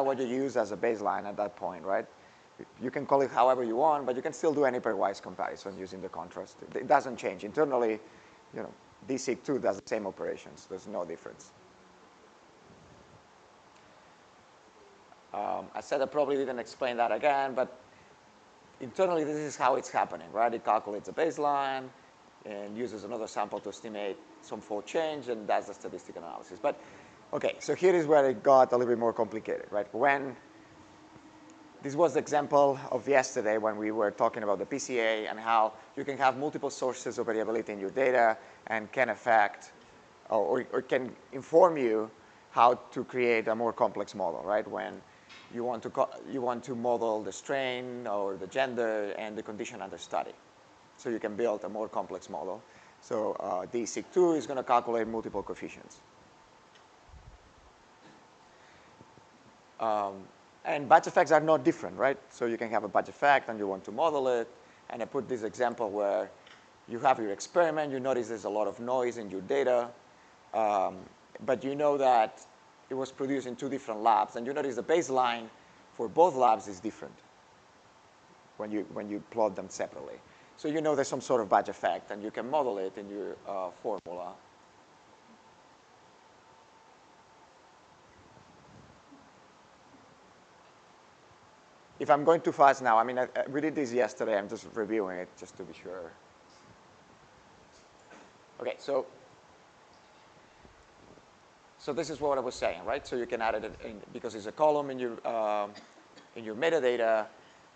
what you use as a baseline at that point, right? You can call it however you want, but you can still do any pairwise comparison using the contrast. It doesn't change. Internally, DSeq2 does the same operations. There's no difference. I said I probably didn't explain that again, but internally, this is how it's happening, right? It calculates a baseline and uses another sample to estimate some fold change, and does the statistical analysis. But OK, so here is where it got a little bit more complicated, right? This was the example of yesterday when we were talking about the PCA and how you can have multiple sources of variability in your data and can affect or can inform you how to create a more complex model, right? When you want to model the strain or the gender and the condition under study. So you can build a more complex model. So DSeq2 is going to calculate multiple coefficients. And batch effects are not different, right? So you can have a batch effect and you want to model it. And I put this example where you have your experiment. You notice there's a lot of noise in your data. But you know that it was produced in 2 different labs. And you notice the baseline for both labs is different when you plot them separately. So you know there's some sort of batch effect. And you can model it in your formula. If I'm going too fast now, I mean, we did this yesterday. I'm just reviewing it just to be sure. OK, so this is what I was saying, right? So you can add it in, because it's a column in your metadata,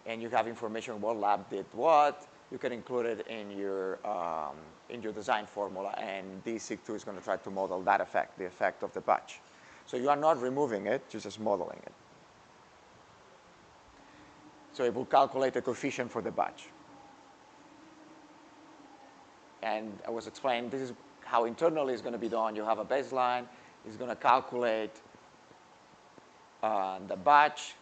and you have information on what lab did what. You can include it in your design formula, and DSeq2 is going to try to model that effect, the effect of the batch. So you are not removing it, you're just modeling it. So it will calculate a coefficient for the batch. And I was explaining, this is how internally it's going to be done. You have a baseline. It's going to calculate the batch,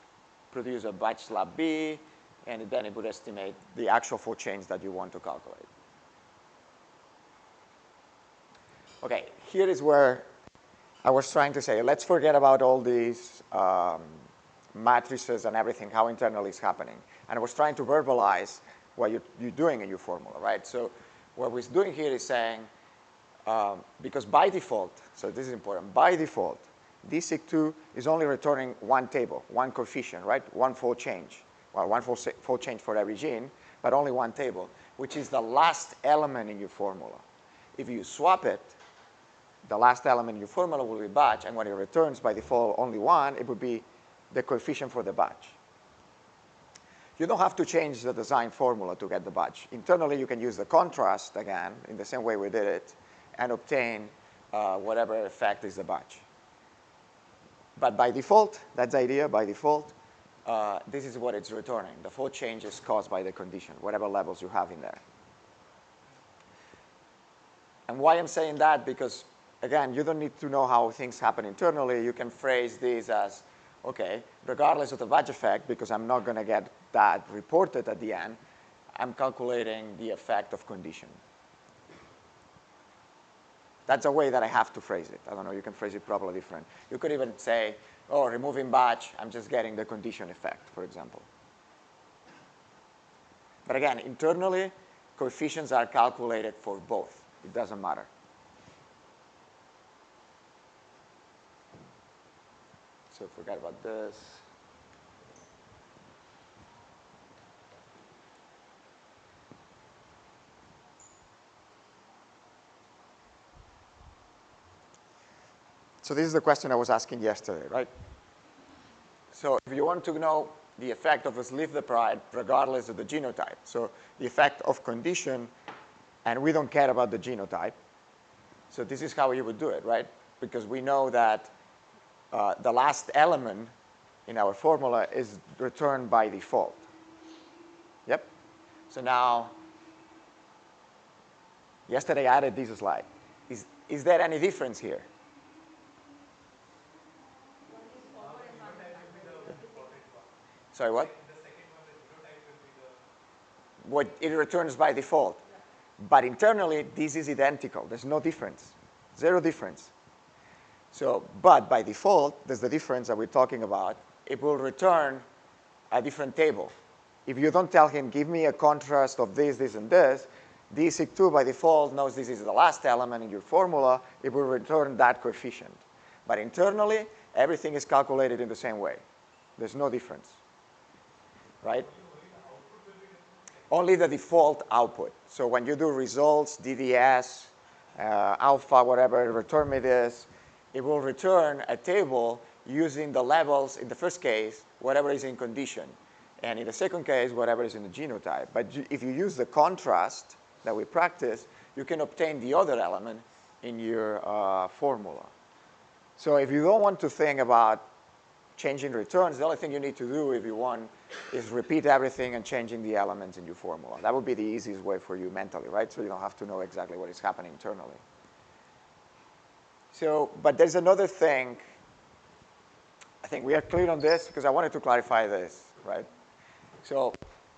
produce a batch slab B, and then it would estimate the actual fold change that you want to calculate. OK, here is where I was trying to say, let's forget about all these matrices and everything, how internally it's happening. And I was trying to verbalize what you're doing in your formula, right? So what we're doing here is saying, because by default, so this is important, by default, DSeq2 is only returning one table, one coefficient, right? One fold change. Well, one fold change for every gene, but only one table, which is the last element in your formula. If you swap it, the last element in your formula will be batch, and when it returns by default only one, it would be the coefficient for the batch. You don't have to change the design formula to get the batch. Internally, you can use the contrast again, in the same way we did it, and obtain whatever effect is the batch. But by default, that's the idea, by default, this is what it's returning. The fold change is caused by the condition, whatever levels you have in there. And why I'm saying that, because again, you don't need to know how things happen internally. You can phrase this as, OK, regardless of the batch effect, because I'm not going to get that reported at the end, I'm calculating the effect of condition. That's a way that I have to phrase it. I don't know, you can phrase it probably different. You could even say, oh, removing batch, I'm just getting the condition effect, for example. But again, internally, coefficients are calculated for both. It doesn't matter. So forget about this. So this is the question I was asking yesterday, right? So if you want to know the effect of a sleep deprived regardless of the genotype, so the effect of condition, and we don't care about the genotype, so this is how you would do it, right? Because we know that the last element in our formula is returned by default. Yep. So now, yesterday I added this slide. Is there any difference here? Sorry, what? The second one, the genotype will be the... What it returns by default. But internally, this is identical. There's no difference. Zero difference. So, but by default, there's the difference that we're talking about it will return a different table. If you don't tell him, give me a contrast of this, this, and this, DSIG2 by default knows this is the last element in your formula. It will return that coefficient. But internally, everything is calculated in the same way. There's no difference, right? Only the default output. So when you do results, DDS, alpha, whatever, return me this, it will return a table using the levels, in the first case, whatever is in condition. And in the second case, whatever is in the genotype. But if you use the contrast that we practice, you can obtain the other element in your formula. So if you don't want to think about changing returns, the only thing you need to do if you want is repeat everything and changing the elements in your formula. That would be the easiest way for you mentally, right? So you don't have to know exactly what is happening internally. So, but there's another thing. I think we are clear on this because I wanted to clarify this, right? So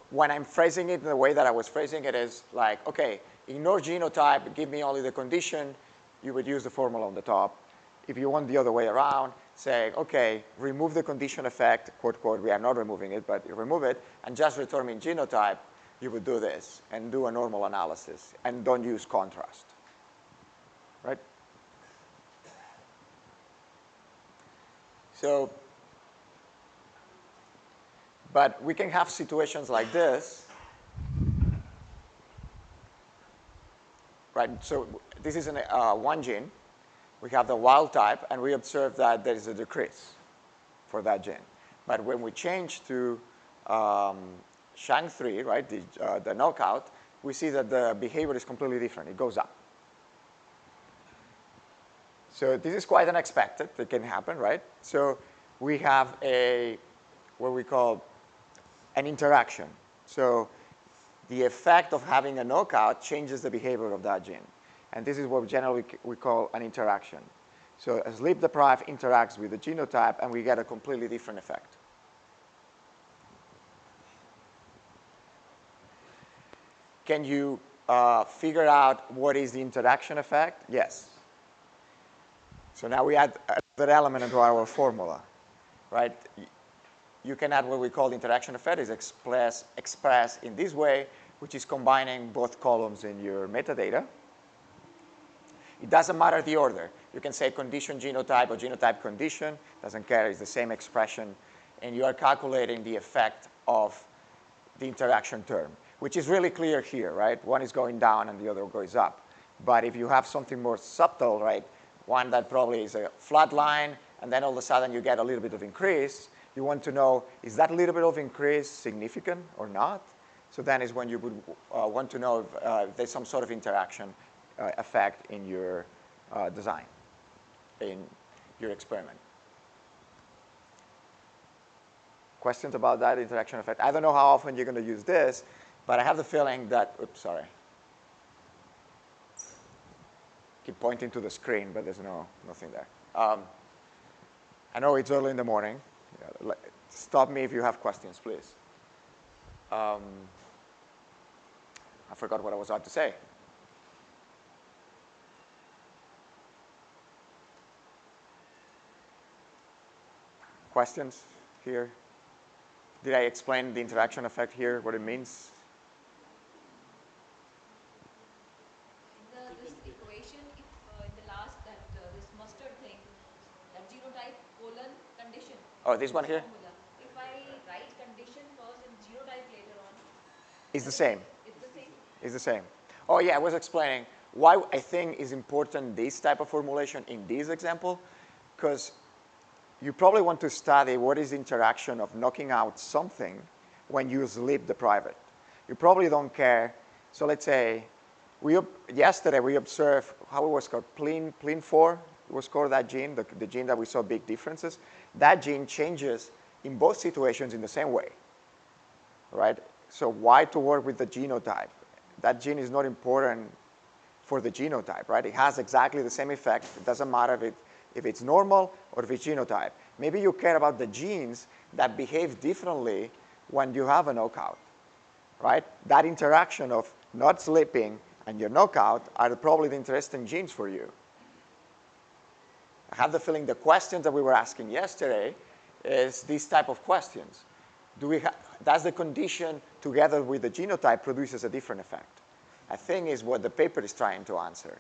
when I'm phrasing it in the way that I was phrasing it is like, okay, ignore genotype, give me only the condition. You would use the formula on the top. If you want the other way around, say, okay, remove the condition effect, quote, quote, we are not removing it, but remove it, and just return me genotype, you would do this and do a normal analysis and don't use contrast, right? So, but we can have situations like this, right? So this is one gene. We have the wild type, and we observe that there is a decrease for that gene. But when we change to SHANK3, right, the knockout, we see that the behavior is completely different. It goes up. So this is quite unexpected. It can happen, right? So we have what we call an interaction. So the effect of having a knockout changes the behavior of that gene. And this is what generally we call an interaction. So a sleep-deprived interacts with the genotype, and we get a completely different effect. Can you figure out what is the interaction effect? Yes. So now we add that element into our formula, right? You can add what we call the interaction effect. Is expressed in this way, which is combining both columns in your metadata. It doesn't matter the order. You can say condition genotype or genotype condition. Doesn't care. It's the same expression. And you are calculating the effect of the interaction term, which is really clear here, right? One is going down and the other goes up. But if you have something more subtle, right, one that probably is a flat line, and then all of a sudden you get a little bit of increase, you want to know, is that little bit of increase significant or not? So then is when you would want to know if there's some sort of interaction effect in your design, in your experiment. Questions about that interaction effect? I don't know how often you're going to use this, but I have the feeling that, oops, sorry. Keep pointing to the screen, but there's nothing there. I know it's early in the morning. Stop me if you have questions, please. I forgot what I was about to say. Questions here? Did I explain the interaction effect here, what it means? This equation, if in the last this mustard thing, that genotype colon condition. Oh, this one here? Formula. If I write condition first and genotype later on. It's the same. It's the same? It's the same. Oh, yeah, I was explaining why I think is important this type of formulation in this example, because you probably want to study what is the interaction of knocking out something when you sleep deprive it. You probably don't care. So let's say yesterday we observed how it was called PLIN4. It was called that gene, the gene that we saw big differences. That gene changes in both situations in the same way, right? So why to work with the genotype? That gene is not important for the genotype, right? It has exactly the same effect. It doesn't matter if it's normal or if it's genotype. Maybe you care about the genes that behave differently when you have a knockout, right? That interaction of not sleeping and your knockout are probably the interesting genes for you. I have the feeling the questions that we were asking yesterday is these type of questions. Does the condition together with the genotype produces a different effect? I think is what the paper is trying to answer.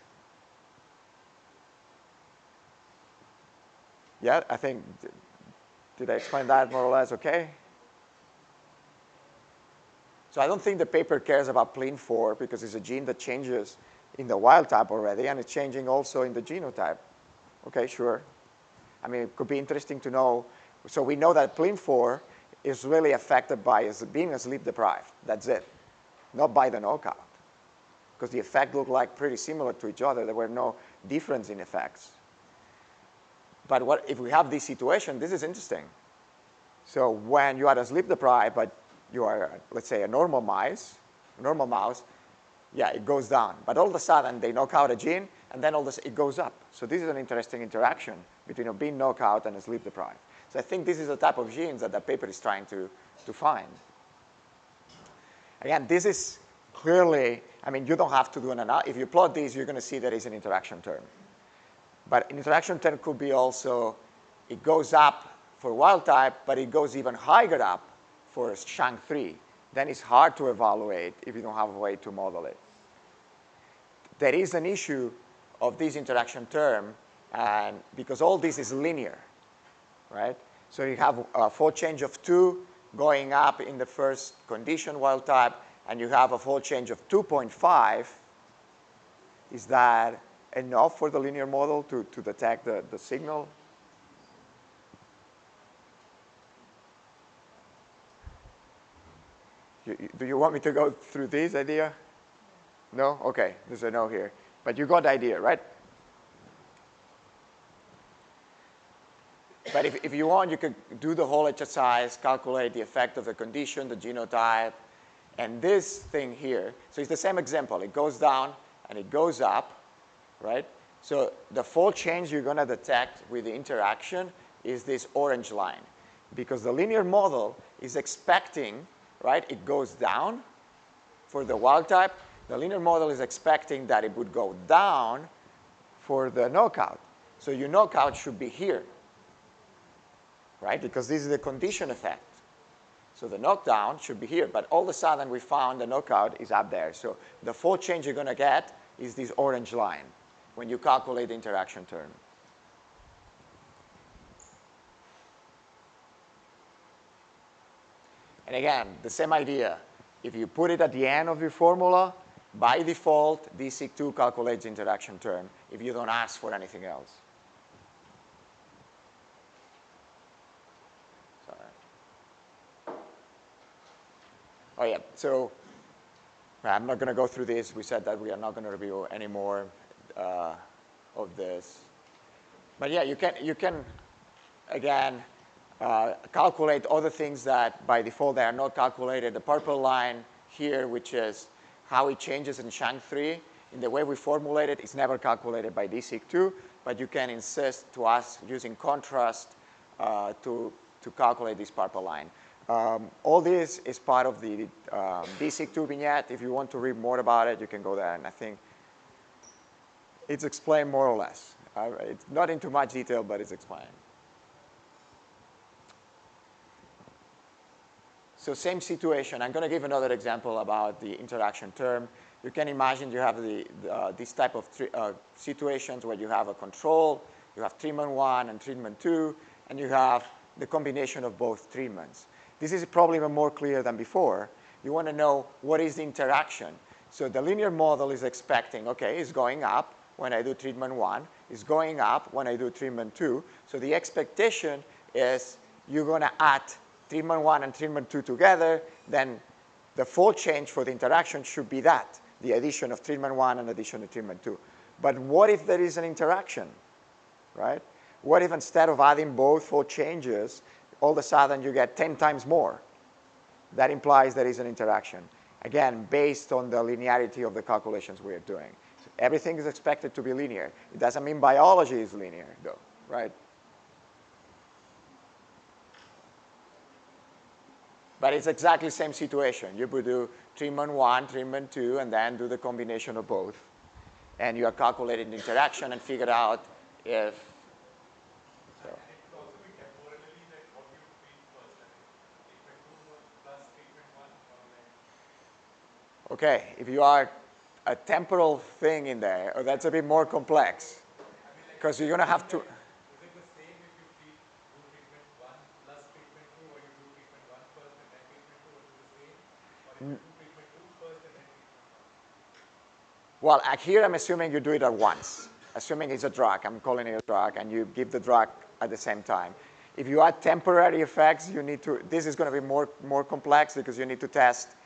Yeah, I think, did I explain that more or less okay? So I don't think the paper cares about PLIN4 because it's a gene that changes in the wild type already, and it's changing also in the genotype. Okay, sure. I mean, it could be interesting to know. So we know that PLIN4 is really affected by being a sleep deprived. That's it, not by the knockout. Because the effect looked like pretty similar to each other. There were no difference in effects. But if we have this situation, this is interesting. So when you are a sleep deprived, but you are, let's say, a normal mouse, yeah, it goes down. But all of a sudden, they knock out a gene, and then it goes up. So this is an interesting interaction between being knocked out and a sleep deprived. So I think this is the type of genes that the paper is trying to find. Again, this is clearly, I mean, you don't have to do an analysis. If you plot these, you're going to see there is an interaction term. But an interaction term could be also, it goes up for wild type, but it goes even higher up for SHANK3. Then it's hard to evaluate if you don't have a way to model it. There is an issue of this interaction term, and because all this is linear, right? So you have a fold change of 2 going up in the first condition wild type, and you have a fold change of 2.5. Is that enough for the linear model to detect the signal? Do you want me to go through this idea? No? Okay, there's a no here. But you got the idea, right? But if you want, you could do the whole exercise, calculate the effect of the condition, the genotype, and this thing here. So it's the same example. It goes down and it goes up, right? So the fold change you're going to detect with the interaction is this orange line. Because the linear model is expecting, right, it goes down for the wild type. The linear model is expecting that it would go down for the knockout. So your knockout should be here, right? Because this is the condition effect. So the knockdown should be here. But all of a sudden, we found the knockout is up there. So the fold change you're going to get is this orange line when you calculate the interaction term. And again, the same idea. If you put it at the end of your formula, by default, DSIC2 calculates the interaction term if you don't ask for anything else. Sorry. Oh, yeah. So I'm not going to go through this. We said that we are not going to review any more of this. But yeah, you can again, calculate other things that by default they are not calculated. The purple line here, which is how it changes in SHANK3, in the way we formulate it, it's never calculated by DSIC2, but you can insist to us using contrast to calculate this purple line. All this is part of the DSIC2 vignette. If you want to read more about it, you can go there, and I think it's explained more or less. It's not into much detail, but it's explained. So same situation. I'm going to give another example about the interaction term. You can imagine you have this type of situations where you have a control, you have treatment 1 and treatment 2, and you have the combination of both treatments. This is probably even more clear than before. You want to know what is the interaction. So the linear model is expecting, okay, it's going up when I do treatment 1. It's going up when I do treatment 2. So the expectation is you're going to add treatment 1 and treatment 2 together, then the fold change for the interaction should be that, the addition of treatment 1 and addition of treatment 2. But what if there is an interaction, right? What if instead of adding both fold changes, all of a sudden you get 10 times more? That implies there is an interaction. Again, based on the linearity of the calculations we are doing. So everything is expected to be linear. It doesn't mean biology is linear, though, right? But it's exactly the same situation. You would do treatment 1, treatment 2, and then do the combination of both. And you are calculating the interaction and figure out if. So. And it could also be temporally that what we Okay, if you are a temporal thing in there, oh, that's a bit more complex. Because you're going to have to. Is it the same if you do treatment 1 plus treatment 2, or you do treatment 1 first and then treatment 2, or is it the same? Or if you do treatment 2 first and then treatment 1? Well, here I'm assuming you do it at once. Assuming it's a drug, I'm calling it a drug, and you give the drug at the same time. If you add temporary effects, you need to, this is going to be more complex because you need to test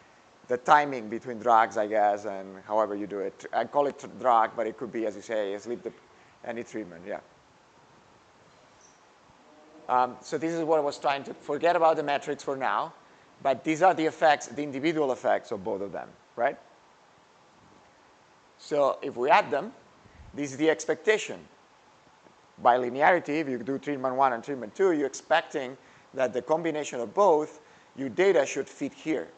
the timing between drugs, I guess, and however you do it. I call it drug, but it could be, as you say, any treatment, yeah. So this is what I was trying to, forget about the metrics for now, but these are the effects, the individual effects of both of them, right? So if we add them, this is the expectation. By linearity, if you do treatment 1 and treatment 2, you're expecting that the combination of both, your data should fit here.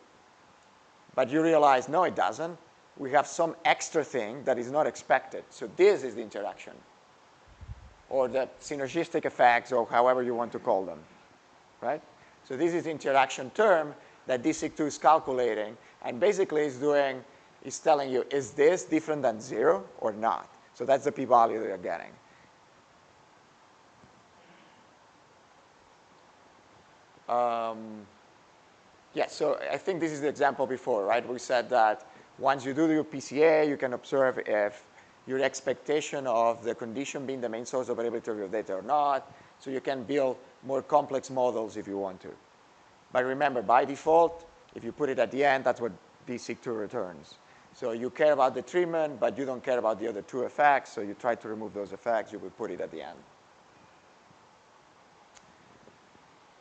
But you realize, no, it doesn't. We have some extra thing that is not expected. So this is the interaction, or the synergistic effects, or however you want to call them, right? So this is the interaction term that DSIC2 is calculating, and basically is telling you, is this different than 0 or not? So that's the p-value that you're getting. Yeah, so I think this is the example before, right? We said that once you do your PCA, you can observe if your expectation of the condition being the main source of variability of your data or not. So you can build more complex models if you want to. But remember, by default, if you put it at the end, that's what DSIC2 returns. So you care about the treatment, but you don't care about the other two effects. So you try to remove those effects. You will put it at the end.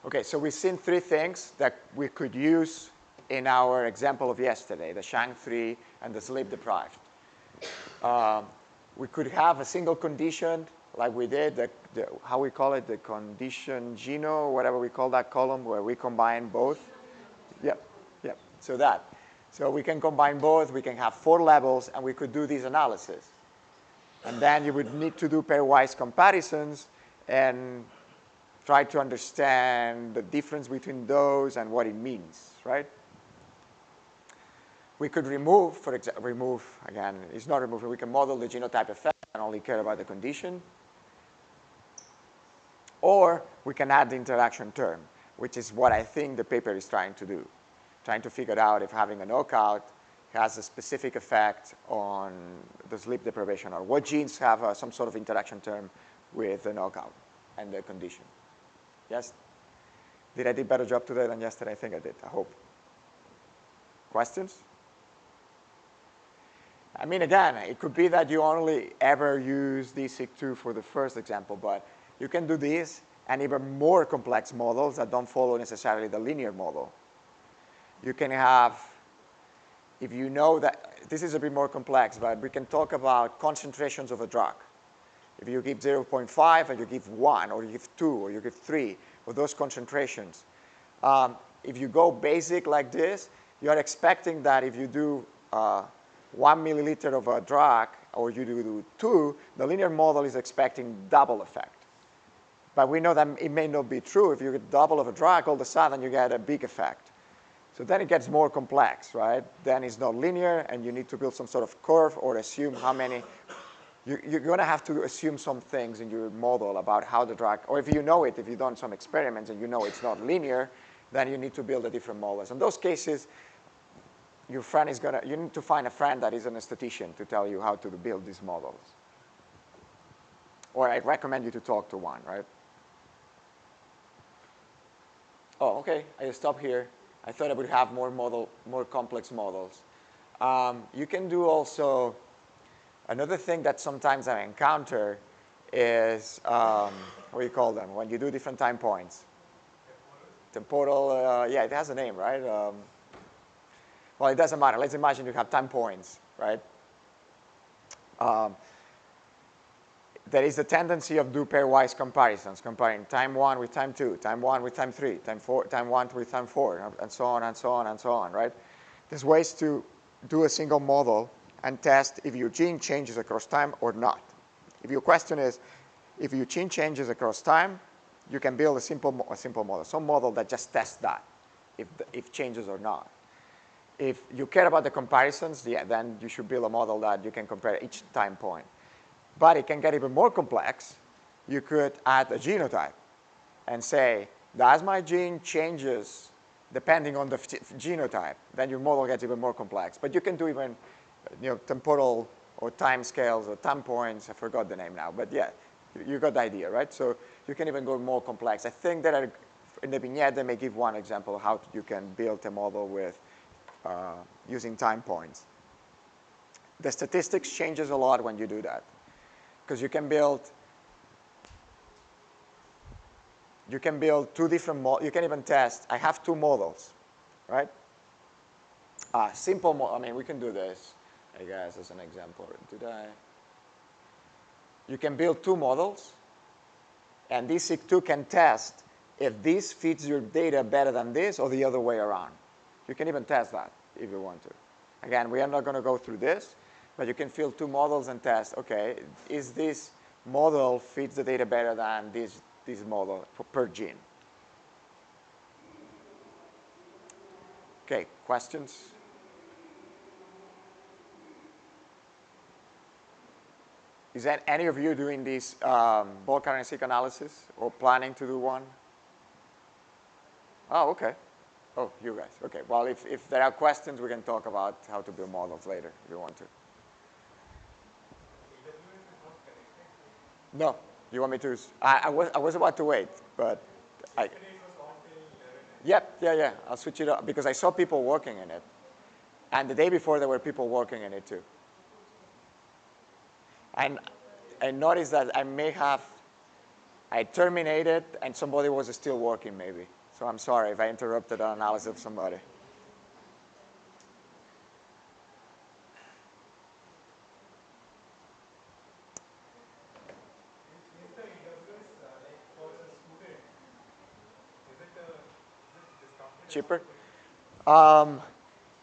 OK, so we've seen 3 things that we could use in our example of yesterday, the Shang3 and the sleep-deprived. We could have a single condition, like we did, how we call it, the condition geno, whatever we call that column, where we combine both. Yep, yep, so that. So we can combine both. We can have 4 levels, and we could do this analysis. And then you would need to do pairwise comparisons and try to understand the difference between those and what it means, right? We could remove, for example, again, it's not removing. We can model the genotype effect and only care about the condition. Or we can add the interaction term, which is what I think the paper is trying to do, trying to figure out if having a knockout has a specific effect on the sleep deprivation, or what genes have some sort of interaction term with the knockout and the condition. Yes? Did I do a better job today than yesterday? I think I did, I hope. Questions? I mean, again, it could be that you only ever use DSIC2 for the first example, but you can do this and even more complex models that don't follow necessarily the linear model. You can have, if you know that, this is a bit more complex, but we can talk about concentrations of a drug. If you give 0.5 and you give 1, or you give 2, or you give 3, or those concentrations, if you go basic like this, you are expecting that if you do 1 milliliter of a drug, or you do 2, the linear model is expecting double effect. But we know that it may not be true. If you get double of a drug, all of a sudden you get a big effect. So then it gets more complex, right? Then it's not linear, and you need to build some sort of curve or assume how many. You're going to have to assume some things in your model about how the drug, or if you know it, if you've done some experiments and you know it's not linear, then you need to build a different models. In those cases, your friend is going to, you need to find a friend that is an statistician to tell you how to build these models. Or I recommend you to talk to one, right? Oh, OK, I stop here. I thought I would have more complex models. You can do also, another thing that sometimes I encounter is, what do you call them, when you do different time points? Temporal, yeah, it has a name, right? Well, it doesn't matter. Let's imagine you have time points, right? There is a tendency of do pairwise comparisons, comparing time 1 with time 2, time 1 with time 3, time 1 with time 4, and so on, and so on, and so on, right? There's ways to do a single model and test if your gene changes across time or not. If your question is, if your gene changes across time, you can build a simple model, some model that just tests that, if changes or not. If you care about the comparisons, yeah, then you should build a model that you can compare each time point. But it can get even more complex. You could add a genotype and say, does my gene changes depending on the genotype? Then your model gets even more complex. But you can do even temporal or time scales or time points. I forgot the name now. But yeah, you got the idea, right? So you can even go more complex. I think that in the vignette, they may give one example of how you can build a model with using time points. The statistics changes a lot when you do that, because you can build two different models. You can even test. I have two models, right? Simple model. I mean, we can do this, I guess, as an example. Did I? You can build two models, and these two can test if this fits your data better than this or the other way around. You can even test that if you want to. Again, we are not going to go through this, but you can fill two models and test, okay, is this model fits the data better than this model per gene? Okay, questions? Is that any of you doing this bulk RNA-seq analysis or planning to do one? Oh, okay. Oh, you guys. Okay. Well, if there are questions, we can talk about how to build models later if you want to. AWS is not connected to. No. You want me to? I was about to wait, but Yesterday it was on till 11. Yep. Yeah. I'll switch it up because I saw people working in it, and the day before there were people working in it too. And I noticed that I terminated and somebody was still working maybe. So I'm sorry if I interrupted the analysis of somebody. Is the AWS like for a student? Is it discounted amount Cheaper? or is it?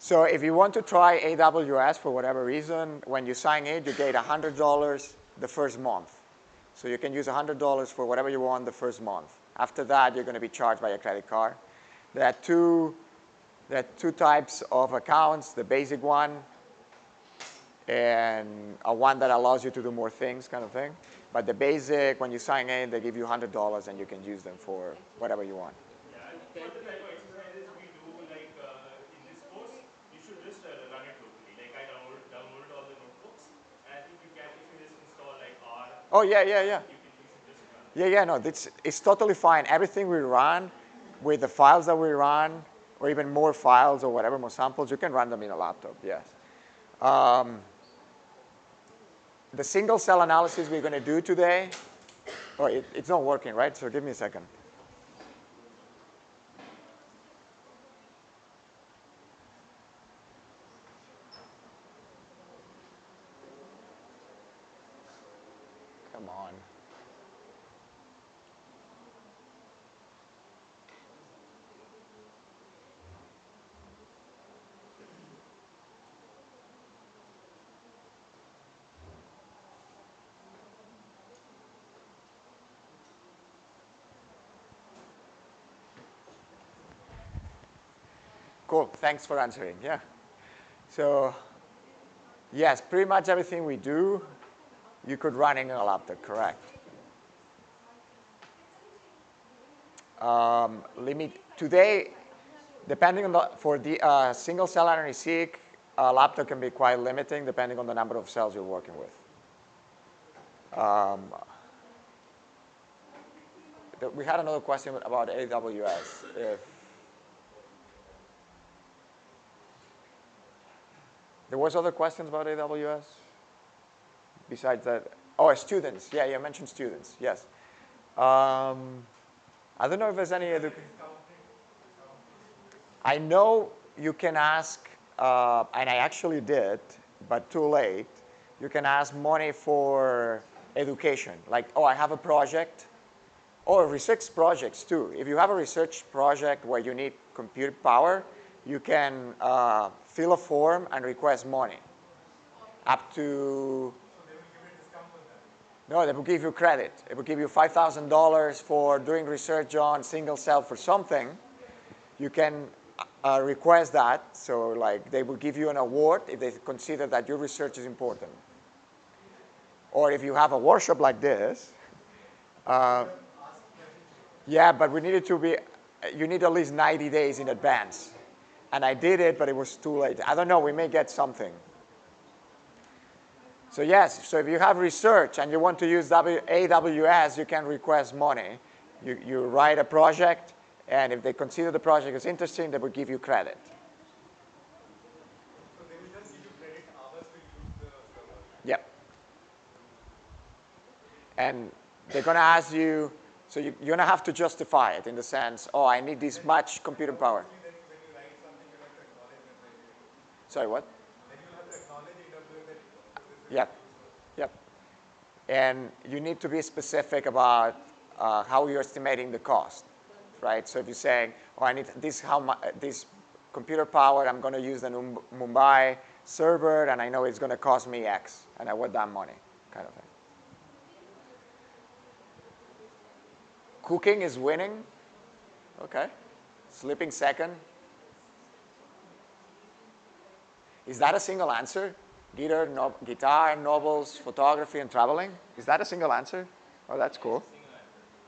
So if you want to try AWS for whatever reason, when you sign in, you get $100 the first month. So you can use $100 for whatever you want the first month. After that, you're going to be charged by a credit card. There are two types of accounts, the basic one and a one that allows you to do more things kind of thing. But the basic, when you sign in, they give you $100 and you can use them for whatever you want. Yeah, I think for the type of exercises we do, like in this course, you should just run it locally. Like I downloaded all the notebooks, and I think you can, if you just install like R, Oh, yeah. you should just run it. Yeah, no, it's totally fine. Everything we run with the files that we run, or even more files or whatever, more samples, you can run them in a laptop, yes. The single cell analysis we're going to do today, it's not working, right? So give me a second. Come on. Cool, thanks for answering, yeah. So, yes, pretty much everything we do, you could run in a laptop, correct. Today, depending on for the single cell RNA-seq, a laptop can be quite limiting depending on the number of cells you're working with. We had another question about AWS. There was other questions about AWS besides that. Oh, students. Yeah, you mentioned students. Yes. I don't know if there's any Discounted students. I know you can ask, and I actually did, but too late. You can ask money for education. Like, oh, I have a project. Or research projects too. If you have a research project where you need compute power, you can fill a form and request money. Up to, So they will give a discount on that. no, they will give you credit. It will give you $5,000 for doing research on single cell for something. You can request that. So like they will give you an award if they consider that your research is important. Or if you have a workshop like this, yeah, but we needed to be, you need at least 90 days in advance. And I did it, but it was too late. I don't know, we may get something. So yes, so if you have research and you want to use AWS, you can request money. You write a project, and if they consider the project as interesting, they will give you credit. So they will just give you credit hours to use the server. Yep. And they're going to ask you, so you're going to have to justify it in the sense, oh, I need this much computer power. Then when you write something, you'll have to acknowledge them that you're using it. Sorry, what? Then you'll have to acknowledge AWS that this is Yep. used for. Yep. And you need to be specific about how you're estimating the cost, right? So if you're saying, oh, I need this, this computer power, I'm going to use the Mumbai server, and I know it's going to cost me X, and I want that money, kind of thing. Cooking is winning. Okay. Sleeping second. Is that a single answer? Guitar, novels, photography, and traveling? Is that a single answer? Oh, that's cool.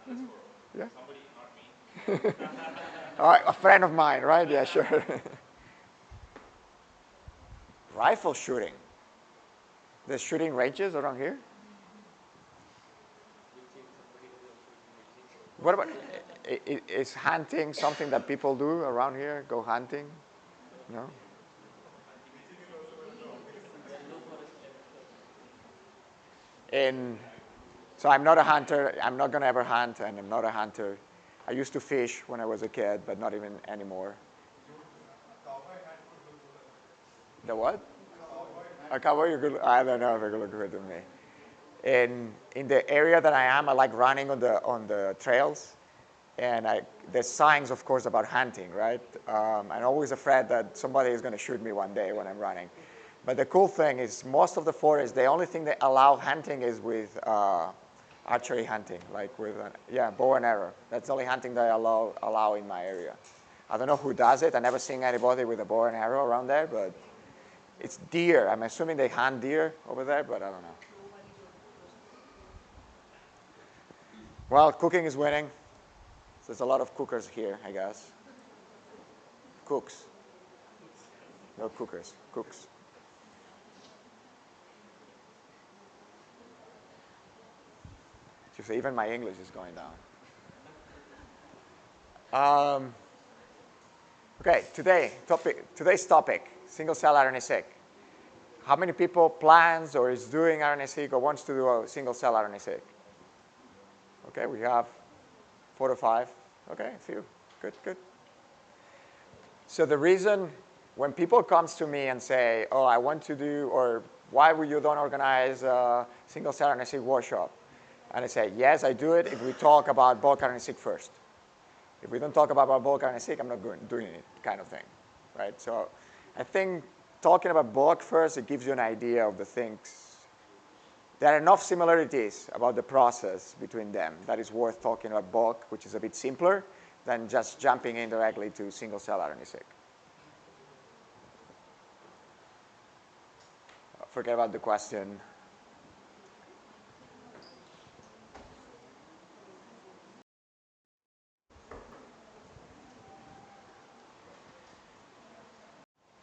Single answer. That's cool. Yeah. Somebody, not me. All right, a friend of mine, right? Yeah, sure. Rifle shooting. There's shooting ranges around here? What about, is hunting something that people do around here? Go hunting? No? And so I'm not a hunter. I'm not going to ever hunt, and I'm not a hunter. I used to fish when I was a kid, but not even anymore. Cowboy hat would look good. The what? Cowboy hat. A cowboy? I don't know if it look good to me. In the area that I am, I like running on the trails. And there's signs, of course, about hunting, right? I'm always afraid that somebody is going to shoot me one day when I'm running. But the cool thing is most of the forests, the only thing they allow hunting is with archery hunting, like with, bow and arrow. That's the only hunting they allow in my area. I don't know who does it. I've never seen anybody with a bow and arrow around there, but it's deer. I'm assuming they hunt deer over there, but I don't know. Well, cooking is winning. So there's a lot of cookers here, I guess. Cooks. No cookers, cooks. So even my English is going down. Okay, today's topic, single-cell RNA-seq. How many people plans or is doing RNA-seq or wants to do a single-cell RNA-seq? Okay, we have 4 to 5. Okay, a few. Good, good. So the reason when people comes to me and say, oh, I want to do, or why would you don't organize a single-cell RNA-seq workshop? And I say, yes, I do it if we talk about bulk RNA-seq first. If we don't talk about bulk RNA-seq, I'm not doing it, kind of thing, right? So I think talking about bulk first, it gives you an idea of the things. There are enough similarities about the process between them that is worth talking about bulk, which is a bit simpler than just jumping in directly to single-cell RNA-seq. Forget about the question.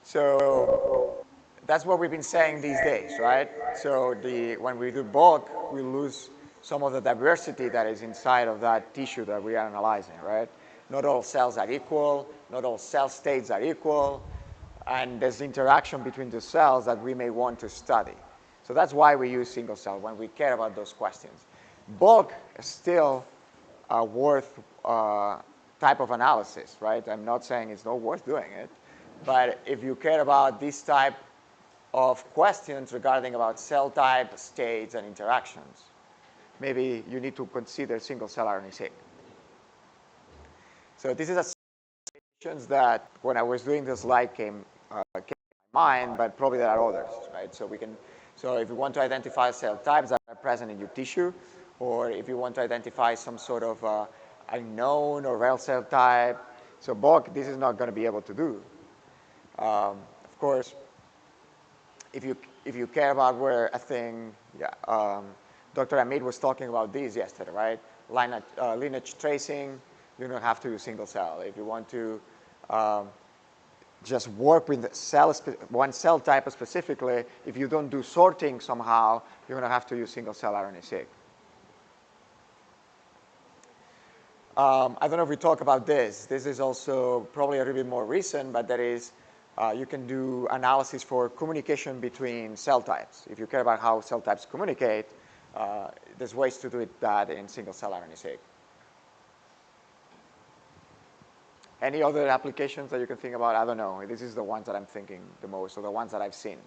So that's what we've been saying these days, right? So when we do bulk, we lose some of the diversity that is inside of that tissue that we are analyzing, right? Not all cells are equal. Not all cell states are equal. And there's interaction between the cells that we may want to study. So that's why we use single cell, when we care about those questions. Bulk is still a worth type of analysis, right? I'm not saying it's not worth doing it. But if you care about this type of questions regarding about cell type, states, and interactions, maybe you need to consider single-cell RNA-seq. So this is a situation that when I was doing the slide came to my mind, but probably there are others, right? So if you want to identify cell types that are present in your tissue, or if you want to identify some sort of unknown or rare cell type, So bulk, this is not going to be able to do. Of course, if you care about where a thing, yeah, Dr. Amit was talking about this yesterday, right? Lineage tracing, you don't have to use single cell. If you want to just work with one cell type specifically, if you don't do sorting somehow, you're going to have to use single cell RNA-seq. I don't know if we talk about this. This is also probably a little bit more recent, but that is, you can do analysis for communication between cell types. If you care about how cell types communicate, there's ways to do that in single cell RNA-seq. Any other applications that you can think about? I don't know. This is the ones that I'm thinking the most, or the ones that I've seen.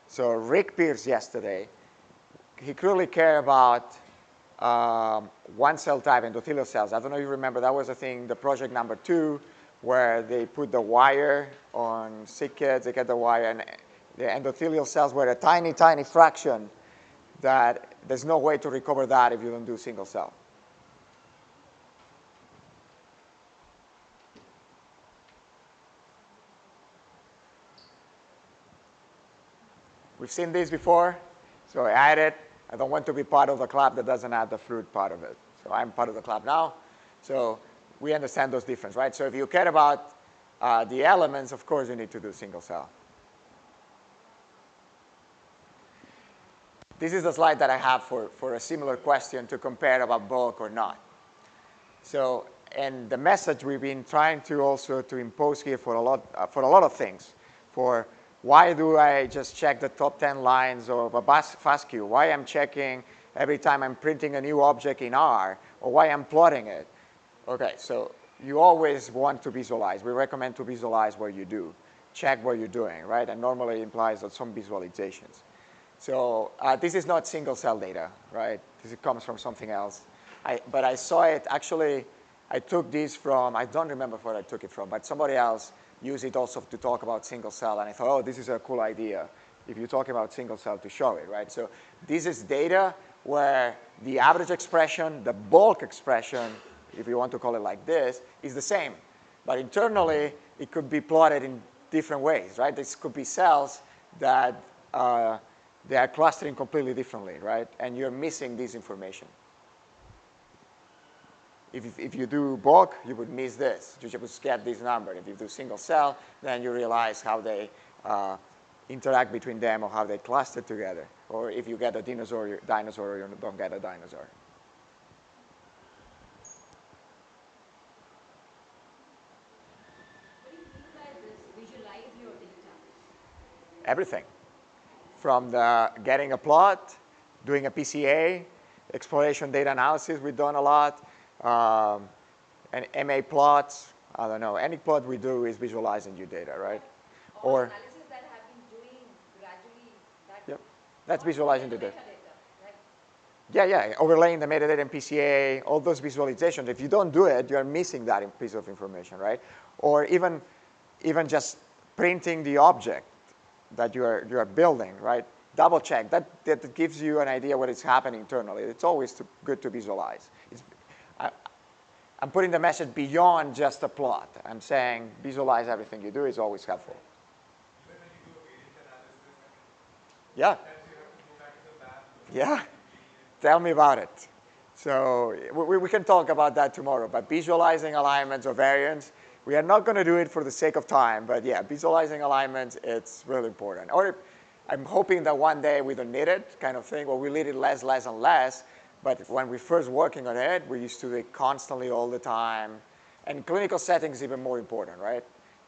So Rick Pierce yesterday, he clearly cared about one cell type, endothelial cells. I don't know if you remember, that was, I think, the project number 2, where they put the wire on sick kids. They get the wire, and the endothelial cells were a tiny, tiny fraction that there's no way to recover that if you don't do single cell. We've seen this before, so I add it. I don't want to be part of the club that doesn't have the fruit part of it. So I'm part of the club now. So we understand those differences, right? So if you care about the elements, of course, you need to do single cell. This is the slide that I have for a similar question to compare about bulk or not. So, and the message we've been trying to also to impose here for a lot of things. For why do I just check the top 10 lines of a FASTQ? Why I'm checking every time I'm printing a new object in R, or why I'm plotting it? Okay, so you always want to visualize. We recommend to visualize what you do. Check what you're doing, right? And normally it implies that some visualizations. So this is not single cell data, right? This comes from something else. But I saw it, actually, I took this from, I don't remember where I took it from, but somebody else used it also to talk about single cell. And I thought, oh, this is a cool idea if you're talking about single cell to show it, right? So this is data where the average expression, the bulk expression, if you want to call it like this, is the same. But internally, it could be plotted in different ways, right? This could be cells that they are clustering completely differently, right? And you're missing this information. If you do bulk, you would miss this. You just get this number. If you do single cell, then you realize how they interact between them or how they cluster together. Or if you get a dinosaur, you don't get a dinosaur. What do you mean by this? Visualize your data. Everything. From the getting a plot, doing a PCA, exploration data analysis, we've done a lot. And MA plots, I don't know. Any plot we do is visualizing your data, right? All Or analysis that have been doing gradually, yep, that's visualizing the data. Right? Yeah, overlaying the metadata and PCA, all those visualizations. If you don't do it, you're missing that piece of information, right? Or even just printing the object that you are building, right? Double check. That gives you an idea what is happening internally. It's always good to visualize. I'm putting the message beyond just a plot. I'm saying visualize everything you do is always helpful. Even when you do a variant analysis, I mean, Yeah. sometimes you have to go back to the lab. Yeah. Tell me about it. So we can talk about that tomorrow. But visualizing alignments or variants, we are not going to do it for the sake of time. But yeah, visualizing alignments, it's really important. Or I'm hoping that one day we don't need it, kind of thing, or we need it less and less. But when we first working on it, we used to do it constantly all the time. And clinical settings even more important, right?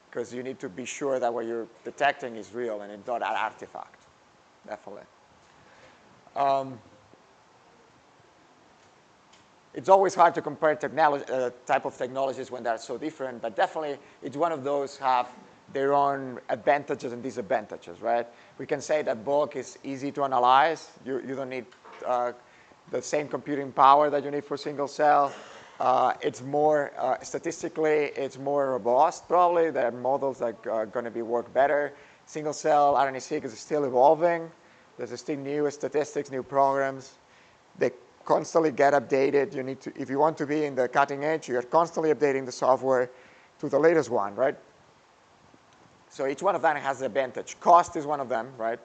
Because you need to be sure that what you're detecting is real and it's not an artifact. Definitely. It's always hard to compare type of technologies when they're so different, but definitely it's one of those have their own advantages and disadvantages, right? We can say that bulk is easy to analyze. You don't need the same computing power that you need for single cell. It's more, statistically, it's more robust probably. There are models that are going to work better. Single cell RNA-seq is still evolving. There's still new statistics, new programs. constantly get updated. You need to, if you want to be in the cutting edge, you're constantly updating the software to the latest one, right? So each one of them has an advantage. Cost is one of them, right?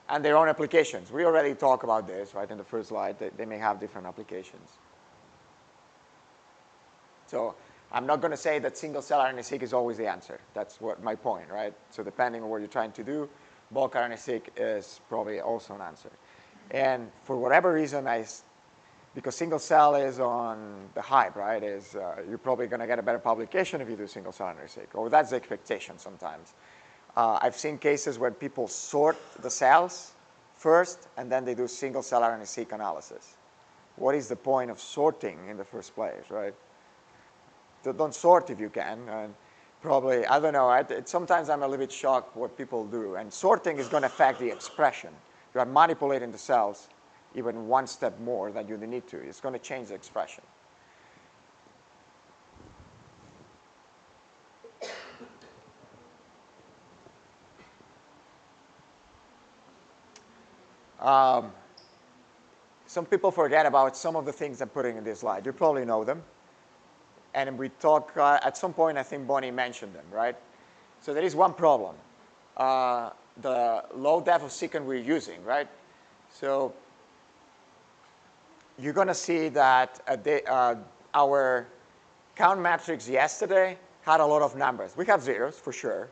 And their own applications. We already talked about this, right, in the first slide. They may have different applications. So I'm not going to say that single-cell RNA-seq is always the answer. That's what my point, right? So depending on what you're trying to do, bulk RNA-seq is probably also an answer. And for whatever reason, because single-cell is on the hype, right, you're probably going to get a better publication if you do single-cell RNA-seq. Or that's the expectation sometimes. I've seen cases where people sort the cells first, and then they do single-cell RNA-seq analysis. What is the point of sorting in the first place, right? Don't sort if you can. And probably, I don't know. Sometimes I'm a little bit shocked what people do. And sorting is going to affect the expression. You are manipulating the cells even one step more than you need to. It's going to change the expression. Some people forget about some of the things I'm putting in this slide. You probably know them. And we talk, at some point, I think Bonnie mentioned them, right? So there is one problem. The low depth of sequence we're using, right? So you're going to see that our count matrix yesterday had a lot of numbers. We have zeros, for sure.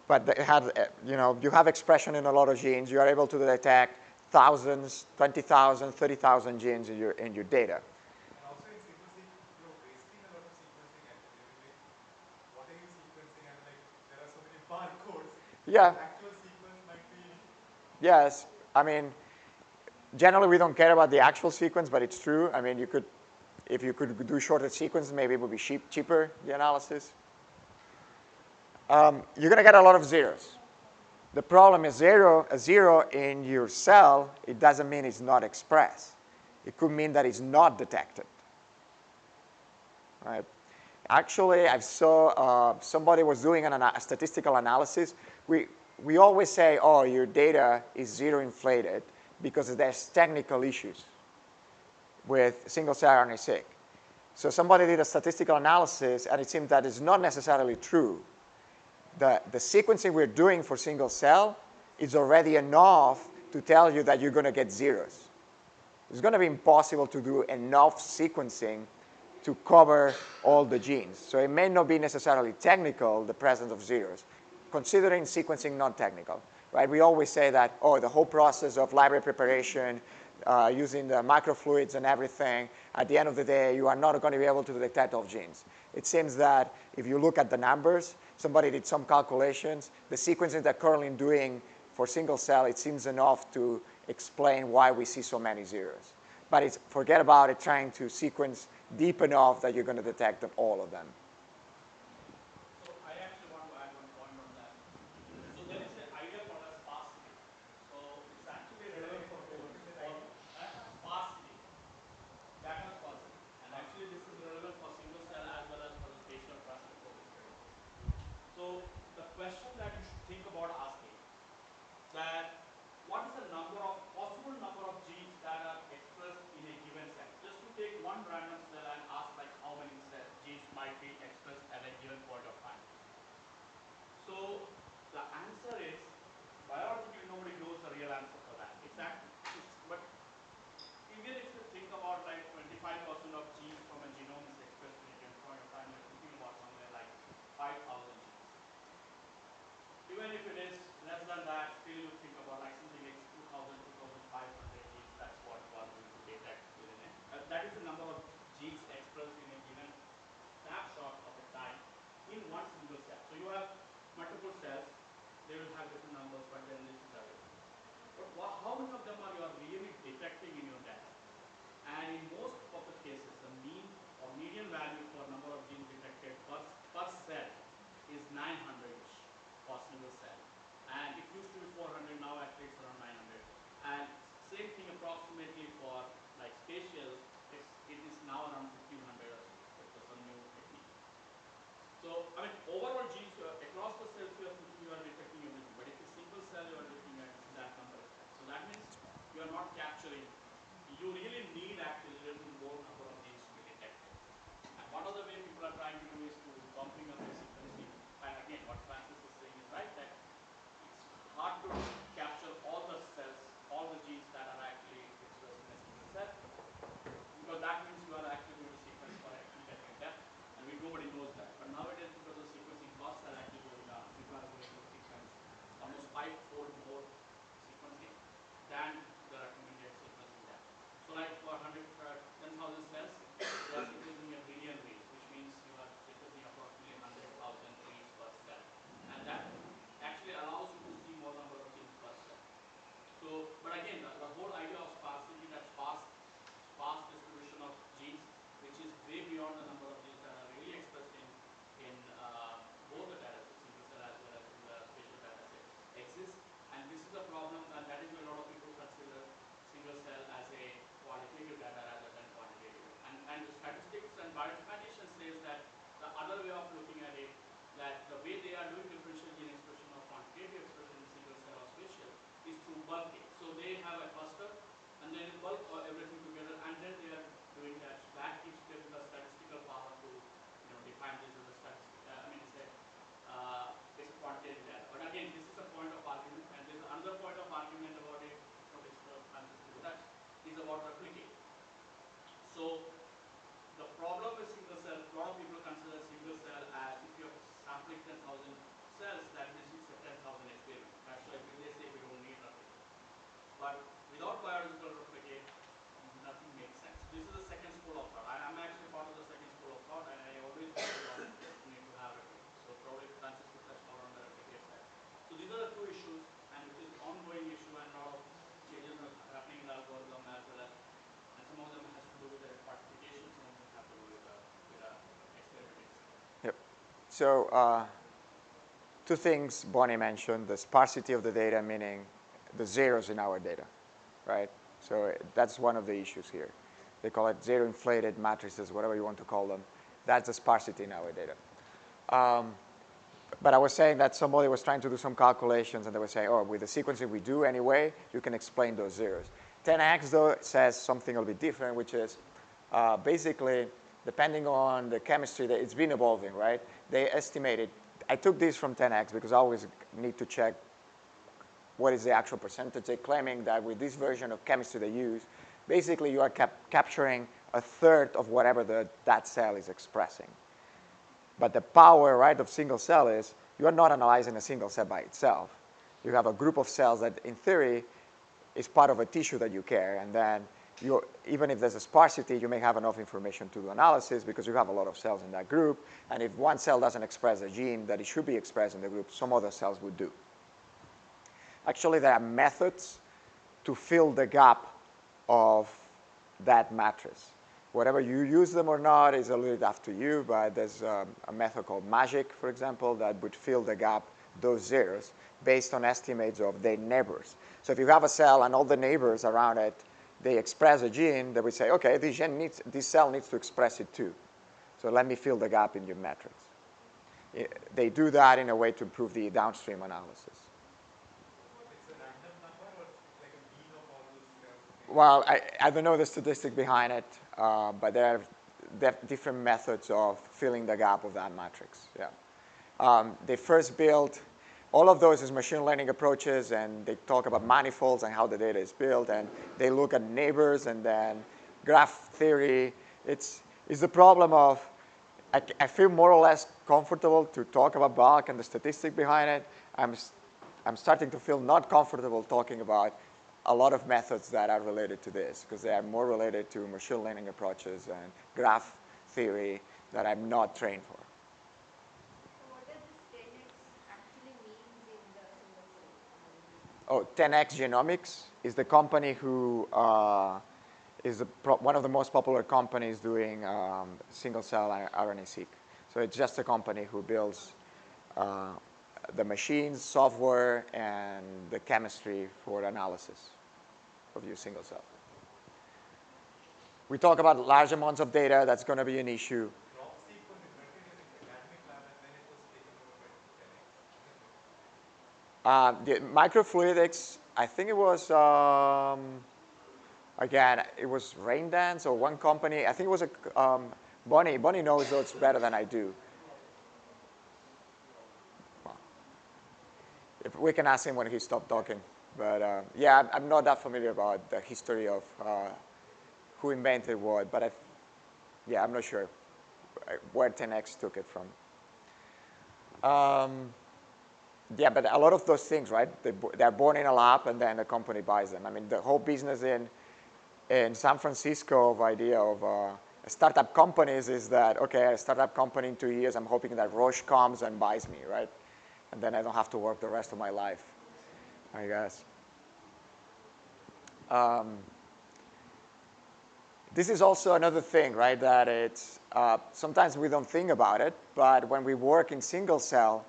But it had, you have expression in a lot of genes. You are able to detect thousands, 20,000, 30,000 genes in your data. And also in sequencing, you're wasting a lot of sequencing actually. I mean, like, what are you sequencing? I mean, like, there are so many barcodes. Yeah. The actual sequence might be. Yes. I mean, generally we don't care about the actual sequence, but it's true. I mean, if you could do shorter sequences, maybe it would be cheaper, the analysis. You're going to get a lot of zeros. The problem is a zero in your cell, it doesn't mean it's not expressed. It could mean that it's not detected. Right? Actually, I saw somebody was doing a statistical analysis. We always say, oh, your data is zero inflated because there's technical issues with single-cell RNA-seq. So somebody did a statistical analysis, and it seems that it's not necessarily true. The sequencing we're doing for single cell is already enough to tell you that you're going to get zeros. It's going to be impossible to do enough sequencing to cover all the genes. So it may not be necessarily technical, the presence of zeros, considering sequencing non-technical. Right? We always say that, oh, the whole process of library preparation, using the microfluidics and everything, at the end of the day, you are not going to be able to detect all genes. It seems that if you look at the numbers, somebody did some calculations, the sequencing they're currently doing for single cell, it seems enough to explain why we see so many zeros. But forget about it trying to sequence deep enough that you're going to detect them, all of them. So I actually want to add one point on that. So there is an idea called as sparsity. So it's actually a Relevant surrogate for both. for sparsity, data sparsity. And actually this is relevant for single cell as well as for the spatial transcriptomics study. So the question that you should think about asking, that what is the possible number of genes that are expressed in a given cell? Just to take one random cell and ask like how many genes might be expressed at a given point of time. So the answer is, biologically nobody knows the real answer for that. But even if you think about like 25% of genes from a genome is expressed in a given point of time, you're thinking about somewhere like 5,000 genes. Even if it is less than that, still you think about like something like 2,000, 2,500 genes. That's what you are going to detect within it. That is the number of genes expressed in a given snapshot of a time in one single cell. So you have multiple cells. They will have different numbers, but then this is the average. But how many of them are you are really detecting in your data? And in most of the cases, the mean or median value for number of genes detected per cell is 900-ish for single cell. And it used to be 400, now actually it's around 900. And same thing approximately for like spatial, it is now around 1500 or so with some new technique. So, I mean, overall genes, across the cells you are thinking you are detecting everything. But if it's single cell, you are looking at that number is less. So that bioinformatician says that the other way of looking at it, that the way they are doing differential gene expression or quantitative expression in single cell or spatial is through bulking. So they have a cluster and then bulk everything together, and then they are doing that. So that gives them the statistical power to define this as a statistic. I mean, it's a quantitative data. But again, this is a point of argument, and there's another point of argument about it from which Francis will touch is about replicate. So the problem with single cell, a lot of people consider single cell as if you're sampling 10,000 cells, that means it's a 10,000 experiment. That's why they say we don't need replicate. But without biological replicate, nothing makes sense. This is the second school of thought. I'm actually part of the second school of thought, and I always believe on need to have replicate. So probably Francis will touch more on the replicate side. So these are the two issues, and which is an ongoing issue, and a lot of changes are happening in the algorithm as well as, and some of them has to do with the quantification, some of them have to do with the experiment itself. Yep. So two things Bonnie mentioned: the sparsity of the data, meaning the zeros in our data, right? So that's one of the issues here. They call it zero inflated matrices, whatever you want to call them. That's the sparsity in our data. But I was saying that somebody was trying to do some calculations, and they were saying, oh, with the sequencing we do anyway, you can explain those zeros. 10x, though, says something a little bit different, which is basically, depending on the chemistry, that it's been evolving, right? They estimated, I took this from 10x because I always need to check what is the actual percentage. They're claiming that with this version of chemistry they use, basically you are capturing a third of whatever that cell is expressing. But the power, right, of single cell is you are not analyzing a single cell by itself. You have a group of cells that, in theory, is part of a tissue that you care, and then even if there's a sparsity, you may have enough information to do analysis because you have a lot of cells in that group, and if one cell doesn't express a gene that it should be expressed in the group, some other cells would do. Actually, there are methods to fill the gap of that matrix. Whether you use them or not is a little bit up to you, but there's a method called MAGIC, for example, that would fill the gap, those zeros, based on estimates of their neighbors. So if you have a cell and all the neighbors around it, they express a gene, they would say, okay, this cell needs to express it too. So let me fill the gap in your matrix. They do that in a way to improve the downstream analysis. It's a random number, or it's like a mean of all those cells? Well, I don't know the statistic behind it, but there are different methods of filling the gap of that matrix. Yeah. They first built, all of those is machine learning approaches, and they talk about manifolds and how the data is built, and they look at neighbors and then graph theory. It's the problem of, I feel more or less comfortable to talk about bulk and the statistic behind it. I'm starting to feel not comfortable talking about a lot of methods that are related to this, because they are more related to machine learning approaches and graph theory that I'm not trained for. So what does this 10x actually means in the single cell? Oh, 10x Genomics is the company who is one of the most popular companies doing single-cell RNA-seq. So it's just a company who builds the machines, software, and the chemistry for analysis of your single cell. We talk about large amounts of data. That's going to be an issue. Dropseq was invented in its academic lab, and then it was taken over by 10x, isn't it? The microfluidics, I think it was, again, it was Raindance or one company. I think it was Bonnie. Bonnie knows those better than I do. If we can ask him when he stopped talking. But yeah, I'm not that familiar about the history of who invented what. But yeah, I'm not sure where 10x took it from. Yeah, but a lot of those things, right? They're born in a lab, and then the company buys them. I mean, the whole business in San Francisco of idea of startup companies is that, okay, a startup company in 2 years, I'm hoping that Roche comes and buys me, right? And then I don't have to work the rest of my life, I guess. This is also another thing, right? That it's sometimes we don't think about it, but when we work in single cell,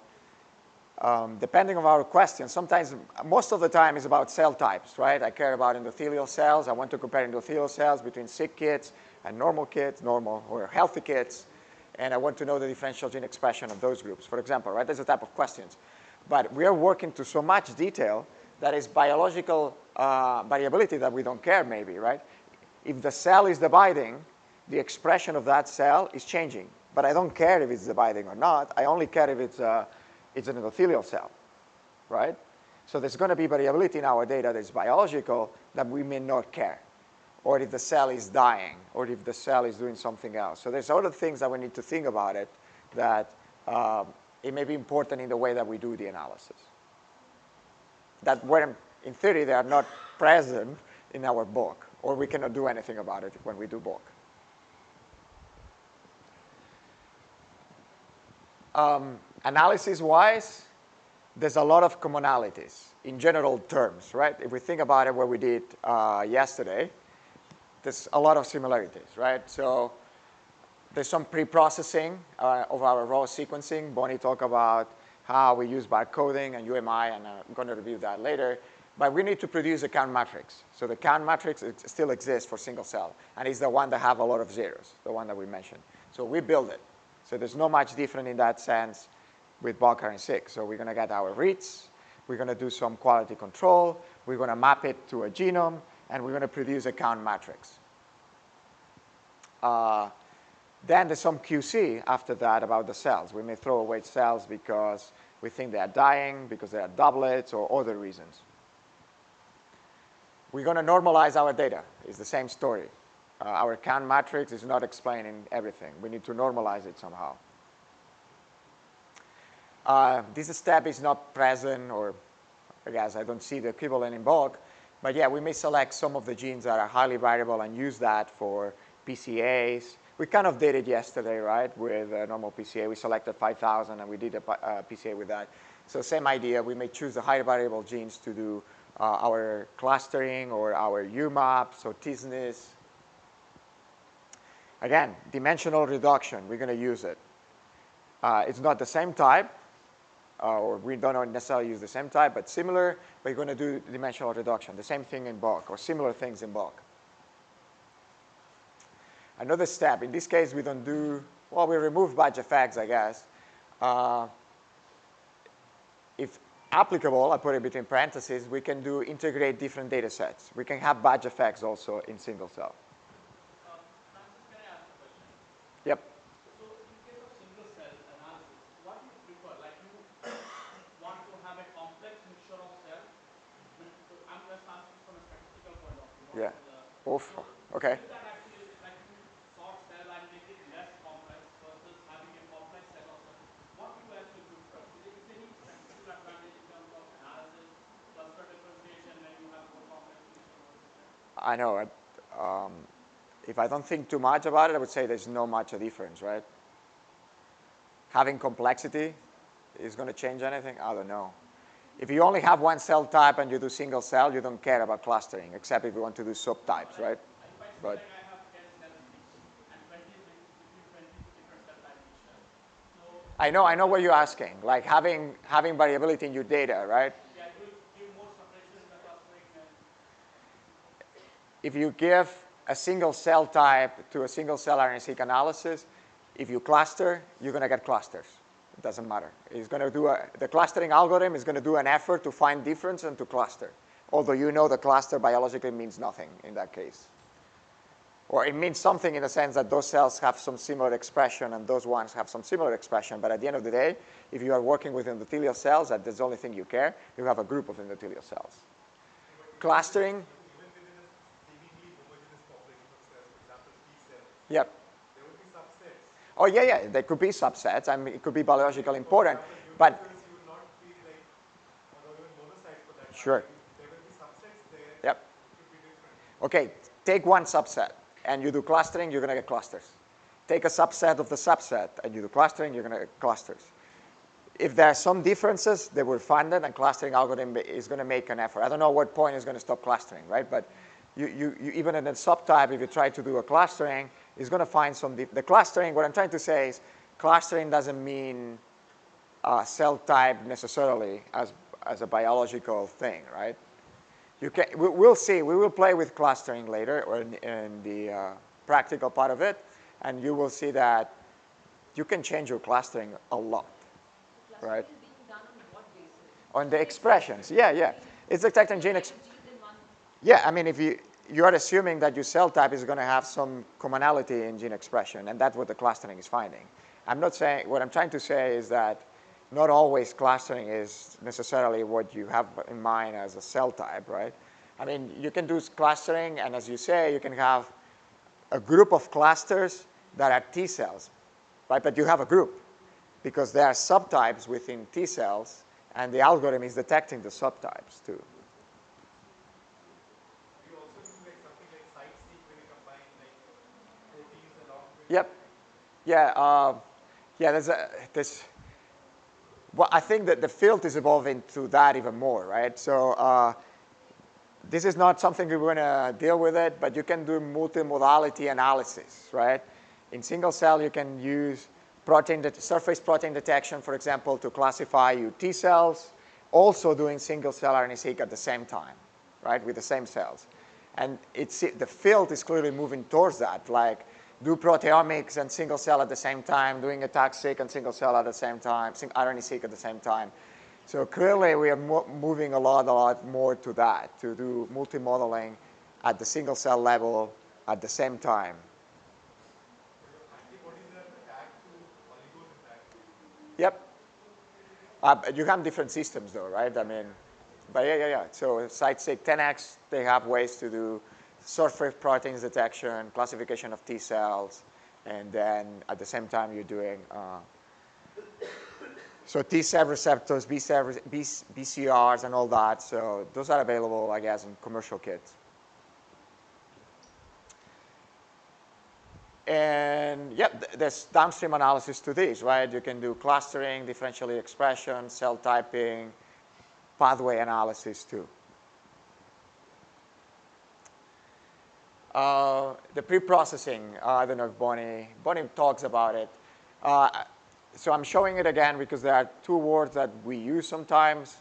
depending on our question, sometimes, most of the time, is about cell types, right? I care about endothelial cells. I want to compare endothelial cells between sick kids and normal kids, normal or healthy kids, and I want to know the differential gene expression of those groups, for example, right? That's the type of questions. But we are working to so much detail that is biological variability that we don't care maybe, right? If the cell is dividing, the expression of that cell is changing. But I don't care if it's dividing or not. I only care if it's an endothelial cell, right? So there's going to be variability in our data that's biological that we may not care, or if the cell is dying, or if the cell is doing something else. So there's other things that we need to think about it that it may be important in the way that we do the analysis. That when, in theory, they are not present in our book, or we cannot do anything about it when we do book. Analysis-wise, there's a lot of commonalities in general terms, right? If we think about it, what we did yesterday, there's a lot of similarities, right? So there's some pre-processing of our raw sequencing. Bonnie talked about how we use barcoding and UMI, and I'm going to review that later. But we need to produce a count matrix. So the count matrix, it still exists for single cell, and it's the one that have a lot of zeros, the one that we mentioned. So we build it. So there's not much different in that sense with bulk RNA-seq. So we're going to get our reads. We're going to do some quality control. We're going to map it to a genome, and we're going to produce a count matrix. Then there's some QC after that about the cells. We may throw away cells because we think they are dying, because they are doublets, or other reasons. We're going to normalize our data. It's the same story. Our count matrix is not explaining everything. We need to normalize it somehow. This step is not present, or I guess I don't see the equivalent in bulk. But yeah, we may select some of the genes that are highly variable and use that for PCAs. We kind of did it yesterday, right, with a normal PCA. We selected 5,000, and we did a PCA with that. So same idea. We may choose the high variable genes to do our clustering or our UMAPs or TSNEs. Again, dimensional reduction. We're going to use it. It's not the same type, or we don't necessarily use the same type, but similar. We're going to do dimensional reduction. The same thing in bulk, or similar things in bulk. Another step. In this case, we don't do, well, we remove batch effects, I guess. If applicable, I put it between parentheses, we can do integrate different data sets. We can have batch effects also in single cell. Francis, can I ask a question? Yep. So in case of single cell analysis, what do you prefer? Like you want to have a complex mixture of cells? I'm just asking from a statistical point of view, not Yeah. from the... Oof. So Okay. is that actually like to sort cell and make it less complex versus having a complex set of cells? What do you actually prefer? Is there any statistical advantage in terms of analysis, cluster differentiation when you have more complex mixture versus less? I know. If I don't think too much about it, I would say there's not much a difference, right? Having complexity is going to change anything? I don't know. If you only have one cell type and you do single cell, you don't care about clustering, except if you want to do subtypes, right? You might say But like I have 10 cells each, and 20 between 20 different cell type mixture. So I know what you're asking, like having variability in your data, right? yeah, it will give more separation in the clustering and If you give a single cell type to a single cell RNA-seq analysis, if you cluster, you're going to get clusters. It doesn't matter. It's going to do the clustering algorithm is going to do an effort to find difference and to cluster. Although you know the cluster biologically means nothing in that case. Or it means something in the sense that those cells have some similar expression and those ones have some similar expression. But at the end of the day, if you are working with endothelial cells, that's the only thing you care, you have a group of endothelial cells. Clustering. Even within a seemingly homogeneous population of cells, for example, T cells, Yep. there will be subsets. Oh, yeah. There could be subsets. I mean, it could be biologically important. For example, But neutrophils you will not treat like, or even monocytes for that sure. matter. There will be subsets there. Yep. It could be different. Okay, take one subset, and you do clustering, you're going to get clusters. Take a subset of the subset, and you do clustering, you're going to get clusters. If there are some differences, they will find it, and clustering algorithm is going to make an effort. I don't know what point is going to stop clustering, right? But you even in a subtype, if you try to do a clustering, it's going to find some the clustering. What I'm trying to say is clustering doesn't mean cell type necessarily as a biological thing, right? You can, we'll see. We will play with clustering later or in the practical part of it, and you will see that you can change your clustering a lot. So clustering Right. is being done on what basis? On the expressions. Yeah, yeah. It's detecting gene Genes in one. Yeah, I mean, if you are assuming that your cell type is going to have some commonality in gene expression, and that's what the clustering is finding. I'm not saying, what I'm trying to say is that not always clustering is necessarily what you have in mind as a cell type, right? I mean, you can do clustering, and as you say, you can have a group of clusters that are T cells, right? But you have a group because there are subtypes within T cells, and the algorithm is detecting the subtypes too. Do you also do like something like site-seq where you combine like proteins along with? Yep. Yeah. Yeah. Well, I think that the field is evolving to that even more, right? So this is not something we're going to deal with it, but you can do multimodality analysis, right? In single cell, you can use surface protein detection, for example, to classify your T cells, also doing single cell RNA-seq at the same time, right, with the same cells. And the field is clearly moving towards that, like do proteomics and single cell at the same time, doing ATAC-seq and single cell at the same time, RNA-seq at the same time. So clearly, we are moving a lot more to that, to do multi-modeling at the single cell level at the same time. So your antibodies are tagged to oligos in that way. Yep. You have different systems, though, right? I mean, but yeah. So site-seq 10x, they have ways to do surface proteins detection, classification of T cells, and then at the same time, you're doing so T cell receptors, BCRs, and all that. So those are available, I guess, in commercial kits. And yeah, there's downstream analysis to this, right? You can do clustering, differential expression, cell typing, pathway analysis too. The pre-processing, I don't know if Bonnie talks about it. So I'm showing it again because there are two words that we use sometimes.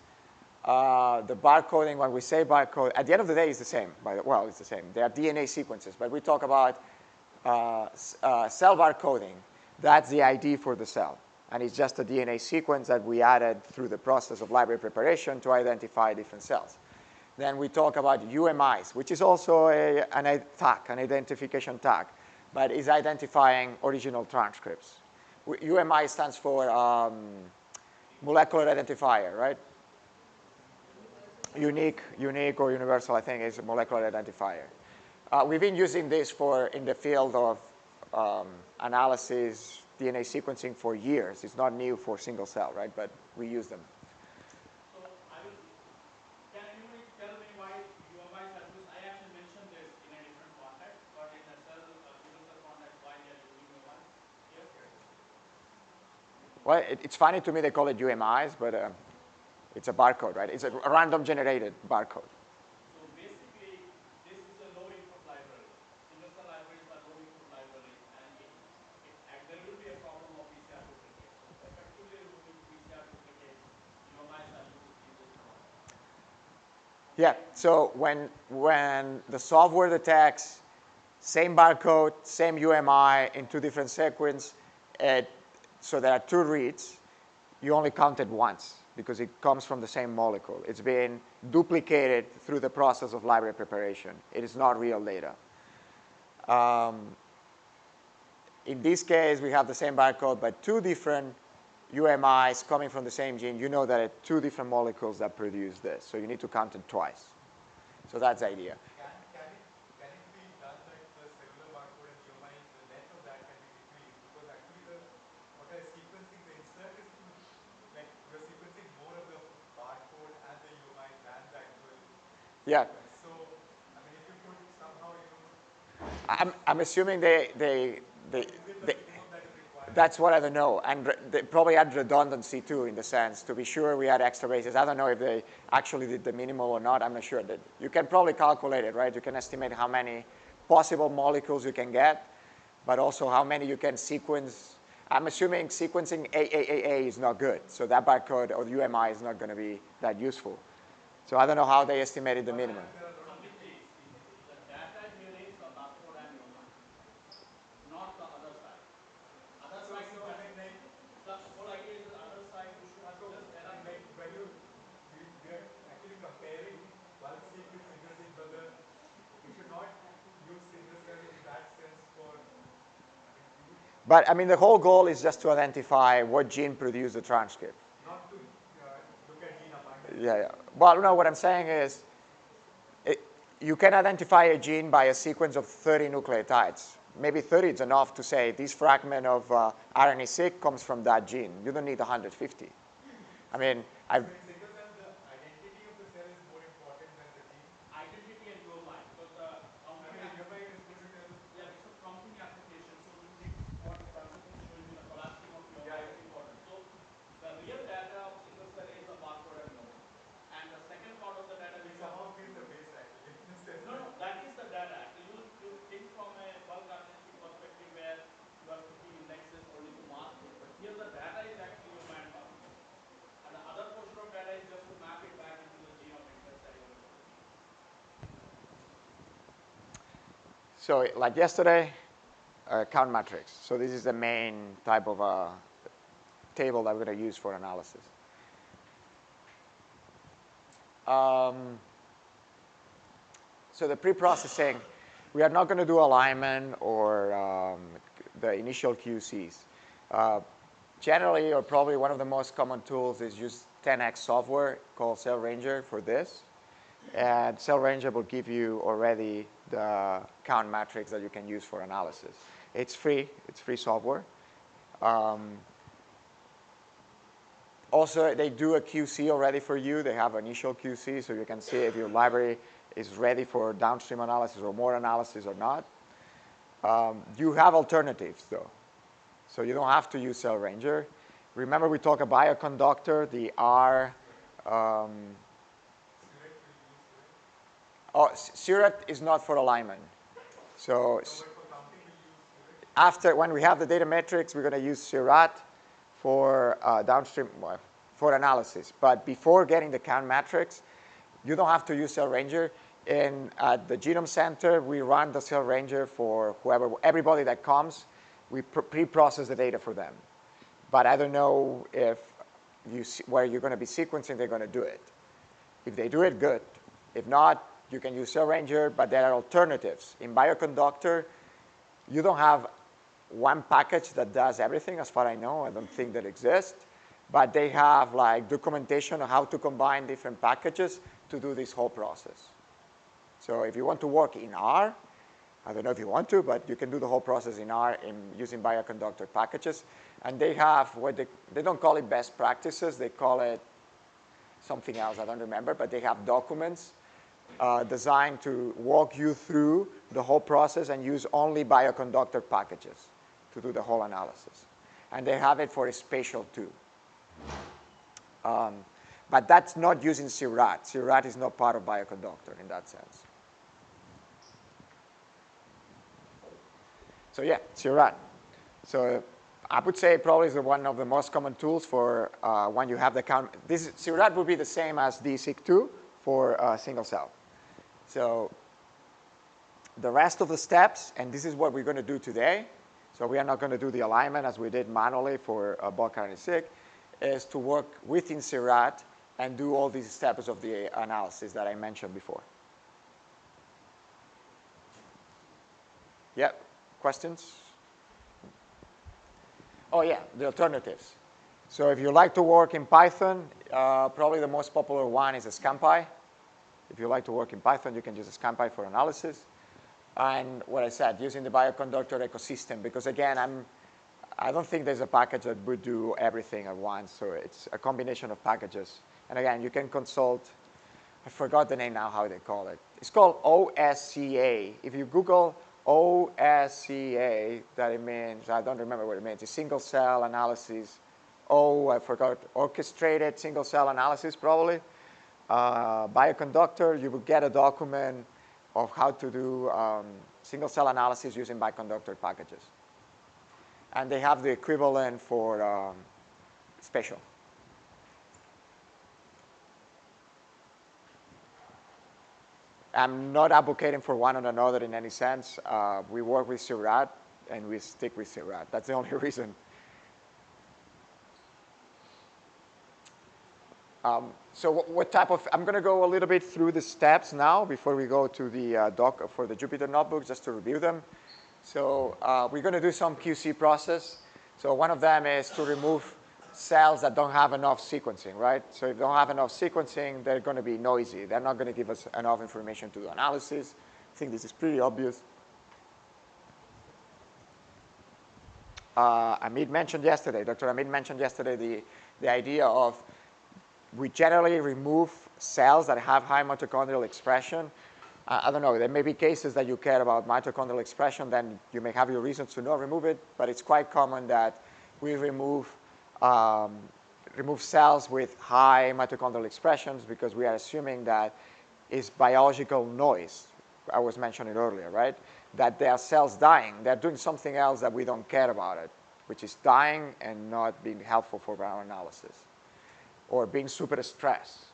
The barcoding, when we say barcode, at the end of the day, it's the same. Well, it's the same. They are DNA sequences, but we talk about cell barcoding. That's the ID for the cell. And it's just a DNA sequence that we added through the process of library preparation to identify different cells. Then we talk about UMIs, which is also an tag, an identification tag, but is identifying original transcripts. UMI stands for molecular identifier, right? Unique or universal, I think, is a molecular identifier. We've been using this in the field of analysis, DNA sequencing for years. It's not new for single cell, right? But we use them. So can anybody tell me why UMIs are used? I actually mentioned this in a different context, but in a single cell context, why they are using UMIs here? Well, it's funny to me they call it UMIs, but it's a barcode, right? It's a random generated barcode. So basically, this is a low input library. Single cell libraries are low input libraries, and there will be a problem of PCR duplicates. So effectively removing PCR duplicates, UMIs are used in this problem. Yeah, so when the software detects same barcode, same UMI in two different sequences, so there are two reads, you only count it once because it comes from the same molecule. It's been duplicated through the process of library preparation. It is not real data. In this case, we have the same barcode, but two different UMIs coming from the same gene. You know that it's two different molecules that produce this, so you need to count it twice. So that's the idea. Can it be done that the cellular barcode and UMI, the length of that can be decreased? Because actually what are sequencing, the insert is too, like you're sequencing more of the barcode and the UMI than the actual Yeah. sequence. So, I mean, if you could somehow, I'm assuming they within the minimum that is required. that's what I don't know. And they probably add redundancy too, in the sense, to be sure we had extra bases. I don't know if they actually did the minimal or not. I'm not sure. That you can probably calculate it, right? You can estimate how many possible molecules you can get, but also how many you can sequence. I'm assuming sequencing AAAA is not good. So that barcode or UMI is not going to be that useful. So I don't know how they estimated the minimum. Samit ji, the data here is a barcode and UMI. But I mean, the whole goal is just to identify what gene produced the transcript. Not to look at gene abundance. Yeah. Well, no, what I'm saying is you can identify a gene by a sequence of 30 nucleotides. Maybe 30 is enough to say this fragment of RNA-seq comes from that gene. You don't need 150. I mean, So in single cell, the identity of the cell is more important than the gene. Identity and UMI, because the I mean, the UMI is good to tell. yeah, it's a counting application. So to predict what Francis is showing you, the collapsing of UMI is important. So the real data of single cell is the barcode and node. And the second part of the data It which somehow feels the base actually. no, that is the data. Actually, you think from a bulk RNA-seq perspective where you are picking indexes only to mask it. But here the data is actually UMI and barcode. And the other portion of data is just to map it back into the gene of interest that you are looking for. so like yesterday, count matrix. So this is the main type of table that we're going to use for analysis. So the pre-processing, we are not going to do alignment or the initial QCs. Generally, or probably one of the most common tools is use 10x software called Cell Ranger for this. And Cell Ranger will give you already the count matrix that you can use for analysis. It's free software. Also, they do a QC already for you. They have initial QC, so you can see if your library is ready for downstream analysis or more analysis or not. You have alternatives, though. So you don't have to use Cell Ranger. Remember, we talked about bioconductor, the R. Surat is not for alignment. So after, when we have the data metrics, we're going to use Surat for downstream, for analysis. But before getting the count matrix, you don't have to use Cell Ranger. At the Genome Center, we run the Cell Ranger for everybody that comes. We pre-process the data for them. But I don't know if where you're going to be sequencing, they're going to do it. If they do it, good. If not, you can use Cell Ranger, but there are alternatives. In bioconductor, you don't have one package that does everything, as far as I know. I don't think that exists. But they have like documentation on how to combine different packages to do this whole process. So if you want to work in R, I don't know if you want to, but you can do the whole process in R using bioconductor packages. And they have what they don't call it best practices. They call it something else. I don't remember. But they have documents designed to walk you through the whole process and use only bioconductor packages to do the whole analysis. And they have it for spatial too. But that's not using Surat. Surat is not part of bioconductor in that sense. So yeah, Surat. So I would say probably is one of the most common tools for when you have the count. Surat would be the same as DSeq2 for single cell. So the rest of the steps, and this is what we're going to do today. So we are not going to do the alignment as we did manually for bulk RNA-seq, is to work within Surat and do all these steps of the analysis that I mentioned before. Yep. Questions? Oh, yeah, the alternatives. So if you like to work in Python, probably the most popular one is ScanPy. If you like to work in Python, you can use ScanPy for analysis. And what I said, using the bioconductor ecosystem, because again, I don't think there's a package that would do everything at once. So it's a combination of packages. And again, you can consult. I forgot the name now, how they call it. It's called OSCA. If you Google OSCA, that it means, I don't remember what it means. It's single cell analysis. I forgot. Orchestrated single cell analysis, probably. Bioconductor, you will get a document of how to do single cell analysis using bioconductor packages. And they have the equivalent for spatial. I'm not advocating for one or another in any sense. We work with Surat, and we stick with Surat. That's the only reason. So what type of, I'm going to go a little bit through the steps now before we go to the doc for the Jupyter Notebook, just to review them. So we're going to do some QC process. So one of them is to remove cells that don't have enough sequencing, right? So if they don't have enough sequencing, they're going to be noisy. They're not going to give us enough information to do analysis. I think this is pretty obvious. Amit mentioned yesterday, Dr. Amit mentioned yesterday the idea of we generally remove cells that have high mitochondrial expression. I don't know, there may be cases that you care about mitochondrial expression, then you may have your reasons to not remove it, but it's quite common that we remove cells with high mitochondrial expressions because we are assuming that it's biological noise. I was mentioning earlier, right? That there are cells dying. They're doing something else that we don't care about it, which is dying and not being helpful for our analysis, or being super stressed.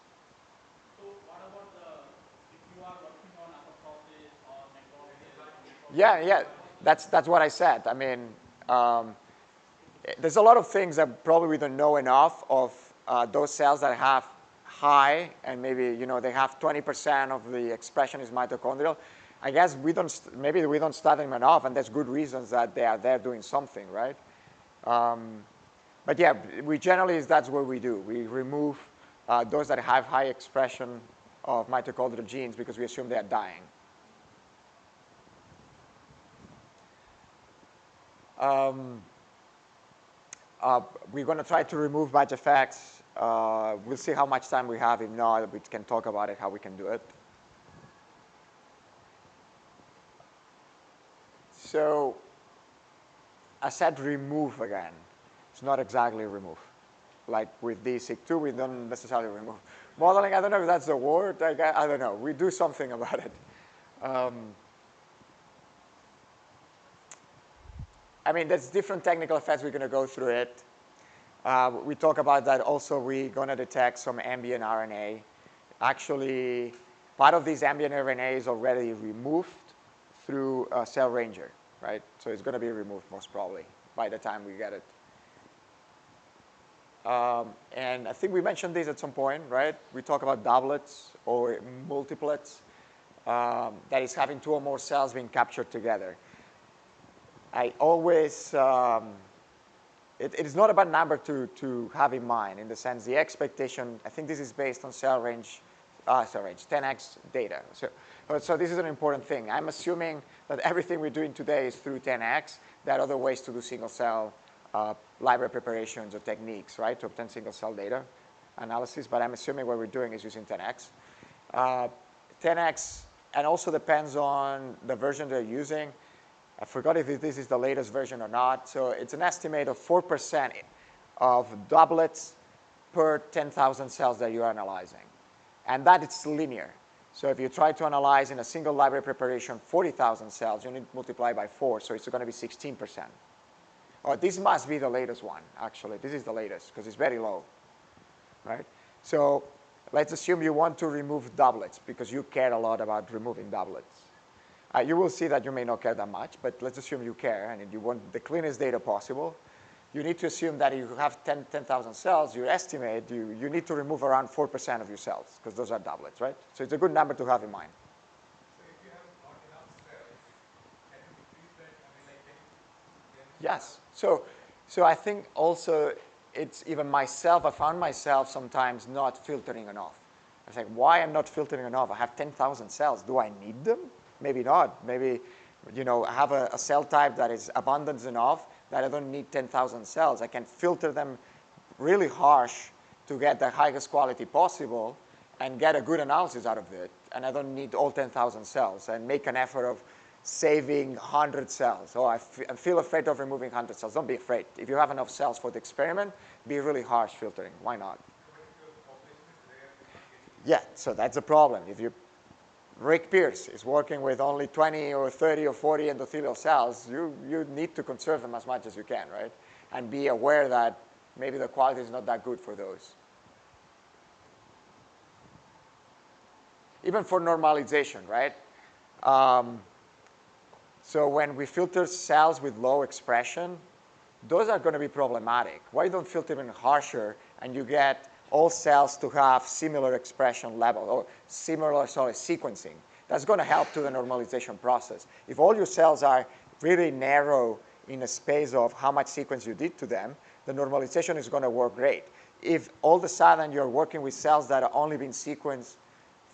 So what about if you are working on apoptosis or necrosis? Yeah, that's what I said. I mean, there's a lot of things that probably we don't know enough of those cells that have high, and maybe they have 20% of the expression is mitochondrial. I guess maybe we don't study them enough, and there's good reasons that they are there doing something, right? But yeah, that's what we do. We remove those that have high expression of mitochondrial genes because we assume they are dying. We're going to try to remove batch effects. We'll see how much time we have. If not, we can talk about it, how we can do it. So I said remove again. It's not exactly remove. Like with DSIC2, we don't necessarily remove. Modeling, I don't know if that's the word. I don't know. We do something about it. I mean, there's different technical effects. We're going to go through it. We talk about that also. We're going to detect some ambient RNA. Actually, part of this ambient RNA is already removed through a cell ranger, right? So it's going to be removed most probably by the time we get it. And I think we mentioned this at some point, right? We talk about doublets or multiplets. That is having two or more cells being captured together. I always, it is not a bad number to have in mind, in the sense the expectation, I think this is based on 10x data. So this is an important thing. I'm assuming that everything we're doing today is through 10x. There are other ways to do single cell library preparations or techniques, right, to obtain single cell data analysis, but I'm assuming what we're doing is using 10x. 10x, and also depends on the version they're using. I forgot if this is the latest version or not. So it's an estimate of 4% of doublets per 10,000 cells that you're analyzing. And that is linear. So if you try to analyze in a single library preparation 40,000 cells, you need to multiply by 4, so it's going to be 16%. Oh, this must be the latest one, actually. This is the latest, because it's very low, right? So let's assume you want to remove doublets, because you care a lot about removing doublets. You will see that you may not care that much, but let's assume you care, and you want the cleanest data possible. You need to assume that if you have 10,000 cells, you estimate you need to remove around 4% of your cells, because those are doublets, right? So it's a good number to have in mind. So if you have not enough cells, can you decrease that? I mean, like, can you Yes. So I think also it's even myself, I found myself sometimes not filtering enough. I was like, why I'm not filtering enough? I have 10,000 cells. Do I need them? Maybe not. Maybe, I have a cell type that is abundant enough that I don't need 10,000 cells. I can filter them really harsh to get the highest quality possible and get a good analysis out of it. And I don't need all 10,000 cells and make an effort of saving 100 cells. Oh, I feel afraid of removing 100 cells. Don't be afraid. If you have enough cells for the experiment, be really harsh filtering. Why not? Yeah, so that's a problem. If Rick Pierce is working with only 20 or 30 or 40 endothelial cells, you need to conserve them as much as you can, right? And be aware that maybe the quality is not that good for those. Even for normalization, right? So when we filter cells with low expression, those are going to be problematic. Why don't filter even harsher and you get all cells to have similar expression level or similar sequencing? That's going to help to the normalization process. If all your cells are really narrow in a space of how much sequence you did to them, the normalization is going to work great. If all of a sudden you're working with cells that have only been sequenced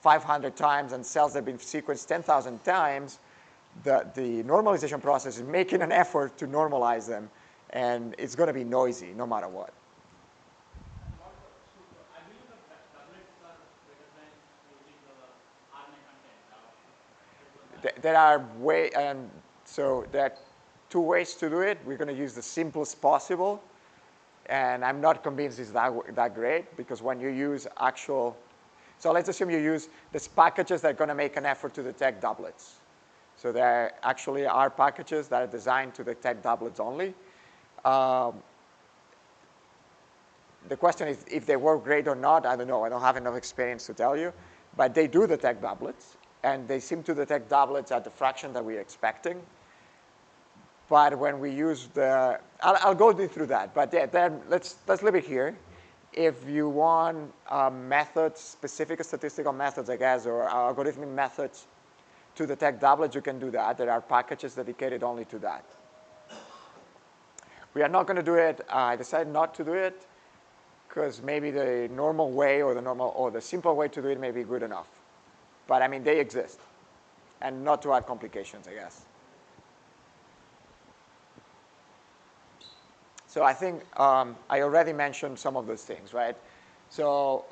500 times and cells that have been sequenced 10,000 times, the normalization process is making an effort to normalize them, and it's going to be noisy no matter what. I believe the doublets are recognized using the RNA content. There are so there are two ways to do it. We're going to use the simplest possible, and I'm not convinced it's that great, because when you use so let's assume you use these packages that are going to make an effort to detect doublets. So there actually are packages that are designed to detect doublets only. The question is if they work great or not. I don't know. I don't have enough experience to tell you. But they do detect doublets, and they seem to detect doublets at the fraction that we're expecting. But when we use I'll go through that. But then let's leave it here. If you want methods, specific statistical methods, I guess, or algorithmic methods to detect doublets, you can do that. There are packages dedicated only to that. We are not going to do it. I decided not to do it because maybe the normal way or the simple way to do it may be good enough. But I mean, they exist, and not to add complications, I guess. So I think I already mentioned some of those things, right? So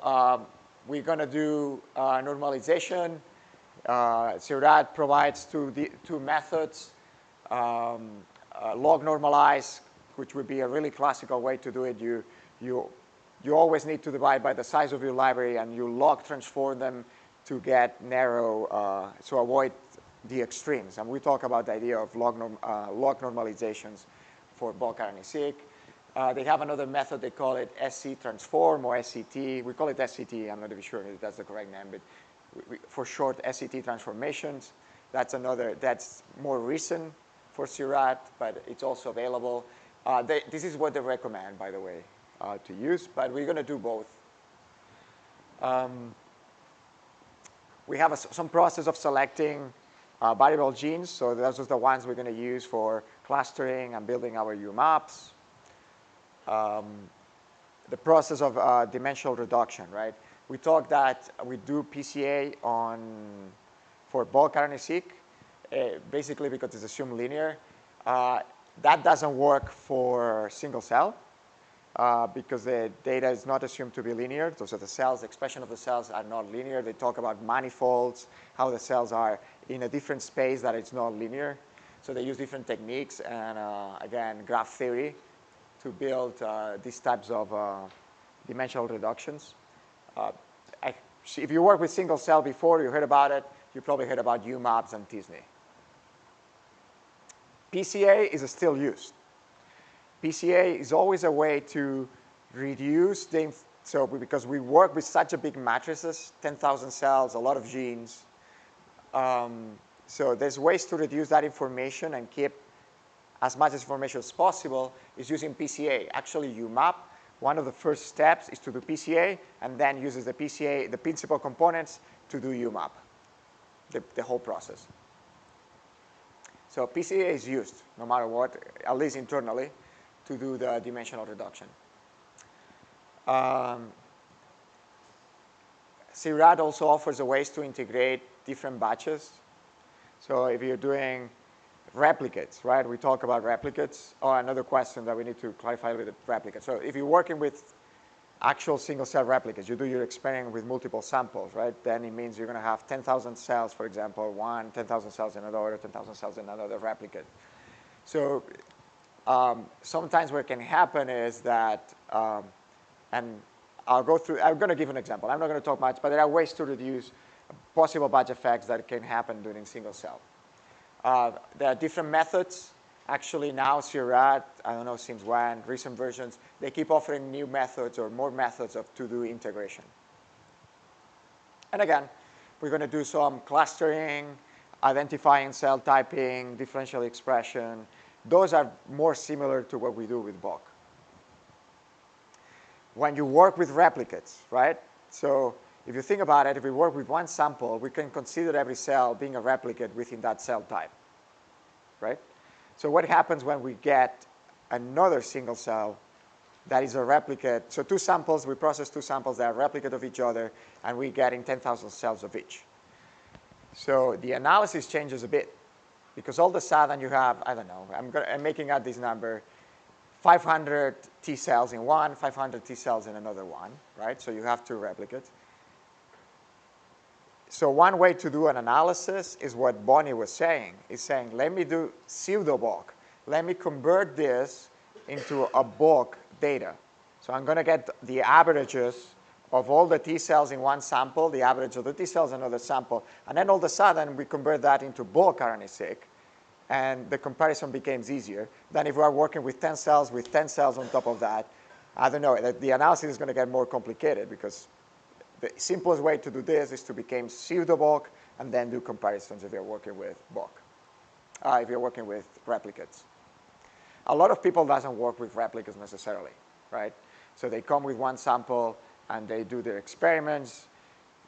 we're going to do normalization. Seurat provides two methods. Log normalize, which would be a really classical way to do it. You always need to divide by the size of your library, and you log transform them to get narrow, so avoid the extremes. And we talk about the idea of log normalizations for bulk RNA-seq. They have another method. They call it SC transform or SCT. We call it SCT. I'm not even sure if that's the correct name, but for short, SCT transformations. That's more recent for Seurat, but it's also available. This is what they recommend, by the way, to use, but we're going to do both. We have some process of selecting variable genes, so those are the ones we're going to use for clustering and building our UMAPs. The process of dimensional reduction, right? We talked that we do PCA for bulk RNA-seq, basically because it's assumed linear. That doesn't work for single cell because the data is not assumed to be linear. So the expression of the cells are not linear. They talk about manifolds, how the cells are in a different space that it's not linear. So they use different techniques and, again, graph theory to build these types of dimensional reductions. If you work with single cell before, you heard about it. You probably heard about UMAPs and t-SNE. PCA is still used. PCA is always a way to reduce because we work with such a big matrices, 10,000 cells, a lot of genes. So there's ways to reduce that information and keep as much information as possible is using PCA. Actually, UMAP, one of the first steps is to do PCA, and then uses the PCA, the principal components, to do UMAP, the whole process. So PCA is used, no matter what, at least internally, to do the dimensional reduction. Seurat also offers ways to integrate different batches. So if you're doing replicates, right? We talk about replicates. Oh, another question that we need to clarify with the replicates. So if you're working with actual single-cell replicates, you do your experiment with multiple samples, right? Then it means you're going to have 10,000 cells, for example, 10,000 cells in another, 10,000 cells in another replicate. So sometimes what can happen is that, and I'm going to give an example. I'm not going to talk much, but there are ways to reduce possible batch effects that can happen during single cell. There are different methods. Actually, now Seurat, I don't know since when, recent versions, they keep offering new methods or more methods to do integration. And again, we're going to do some clustering, identifying cell typing, differential expression. Those are more similar to what we do with bulk. When you work with replicates, right? So if you think about it, if we work with one sample, we can consider every cell being a replicate within that cell type, right? So what happens when we get another single cell that is a replicate? So two samples, we process two samples that are replicate of each other, and we're getting 10,000 cells of each. So the analysis changes a bit, because all of a sudden you have, I don't know, I'm making out this number, 500 T cells in one, 500 T cells in another one, right? So you have two replicates. So one way to do an analysis is what Bonnie was saying, is saying, let me do pseudo-bulk. Let me convert this into a bulk data. So I'm going to get the averages of all the T cells in one sample, the average of the T cells in another sample, and then all of a sudden we convert that into bulk RNA-seq, and the comparison becomes easier than if we are working with 10 cells on top of that. I don't know, the analysis is going to get more complicated because the simplest way to do this is to become pseudo-bulk and then do comparisons if you're working with bulk, if you're working with replicates. A lot of people doesn't work with replicates necessarily, right? So they come with one sample and they do their experiments.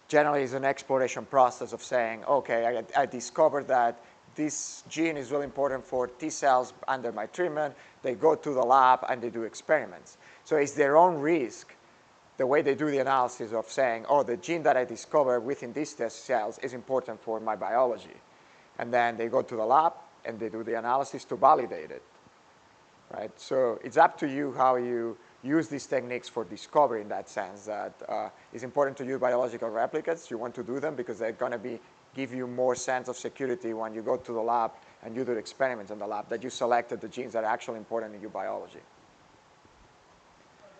Generally, it's an exploration process of saying, okay, I discovered that this gene is really important for T cells under my treatment. They go to the lab and they do experiments. So it's their own risk, the way they do the analysis of saying, oh, the gene that I discovered within these test cells is important for my biology. And then they go to the lab and they do the analysis to validate it, right? So it's up to you how you use these techniques for discovery in that sense that it's important to use biological replicates. You want to do them because they're going to give you more sense of security when you go to the lab and you do the experiments in the lab that you selected the genes that are actually important in your biology.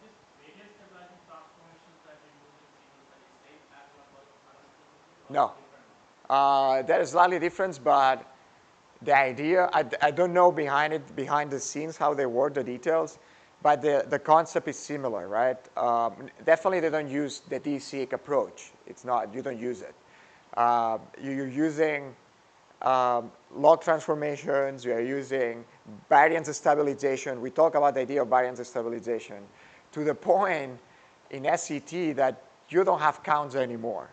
This variant stabilizing transformations that you use in single cell is same as what was analysis or No. different? There is slightly difference, but the idea, I don't know behind the scenes how they work, the details, but the concept is similar, right? Definitely they don't use the D-seq approach. It's not, you don't use it. You're using log transformations, you're using variance stabilization. We talk about the idea of variance stabilization to the point in SCT that you don't have counts anymore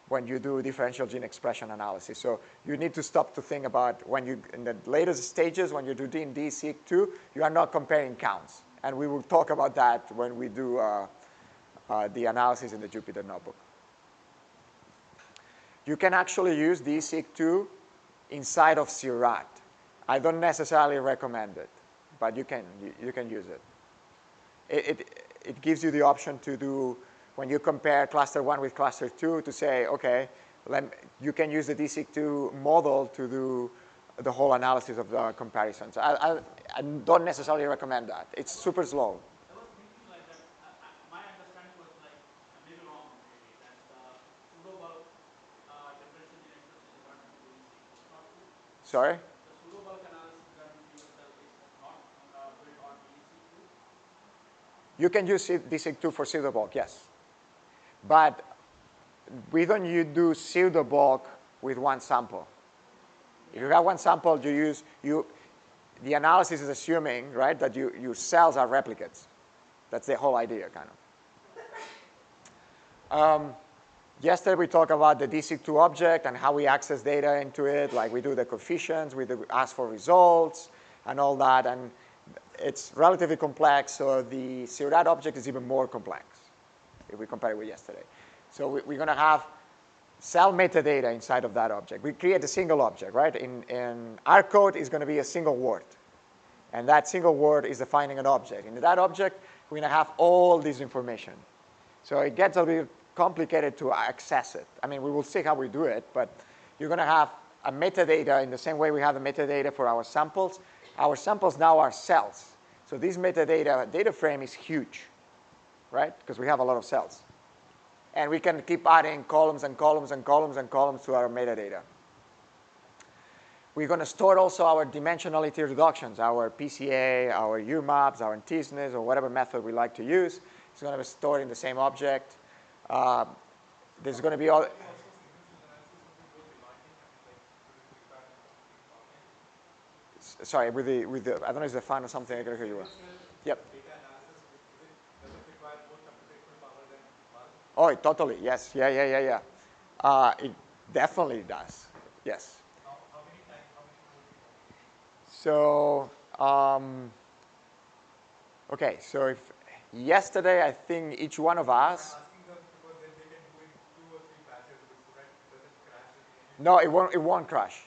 when you do differential gene expression analysis. So you need to stop to think about when you, in the latest stages, when you're doing D-seq2, you are not comparing counts. And we will talk about that when we do the analysis in the Jupyter Notebook. You can actually use D-seq2 inside of CIRAT. I don't necessarily recommend it, but you can use it. It gives you the option to do, when you compare cluster 1 with cluster 2, to say, okay, you can use the D-seq2 model to do the whole analysis of the comparisons. I don't necessarily recommend that. It's super slow. I was thinking like that. My understanding was like, maybe wrong, maybe, that pseudo-bulk differential gene expression is done in D-seq. It's not true? Sorry? The pseudo-bulk analysis done in single cell is not built on D-seq2? You can use D-seq2 for pseudo-bulk, yes. But we don't do pseudo-bulk with one sample. If you have one sample, the analysis is assuming, right, that your cells are replicates. That's the whole idea, kind of. Yesterday we talked about the D-seq2 object and how we access data into it, like we do the coefficients, we ask for results, and all that. And it's relatively complex, so the CIRAT object is even more complex if we compare it with yesterday. So we're going to have cell metadata inside of that object. We create a single object, right? In our code is going to be a single word. And that single word is defining an object. In that object, we're going to have all this information. So it gets a bit complicated to access it. I mean, we will see how we do it, but you're going to have a metadata in the same way we have the metadata for our samples. Our samples now are cells. So this metadata data frame is huge, right? Because we have a lot of cells. And we can keep adding columns and columns and columns and columns to our metadata. We're going to store also our dimensionality reductions, our PCA, our UMAPs, our t-SNEs, or whatever method we like to use. It's going to be stored in the same object. There's going to be all. Sorry, with the I don't know if it's the fan or something. I can hear you well. Yep. Data analysis, does it require more computational power than one? Oh, totally. Yes. Yeah. It definitely does. Yes. How many times, how many more do you want? So, okay, so if yesterday I think each one of us, I'm asking them because then they can do in 2 or 3 batches so that it doesn't crash at the end. no, it won't crash.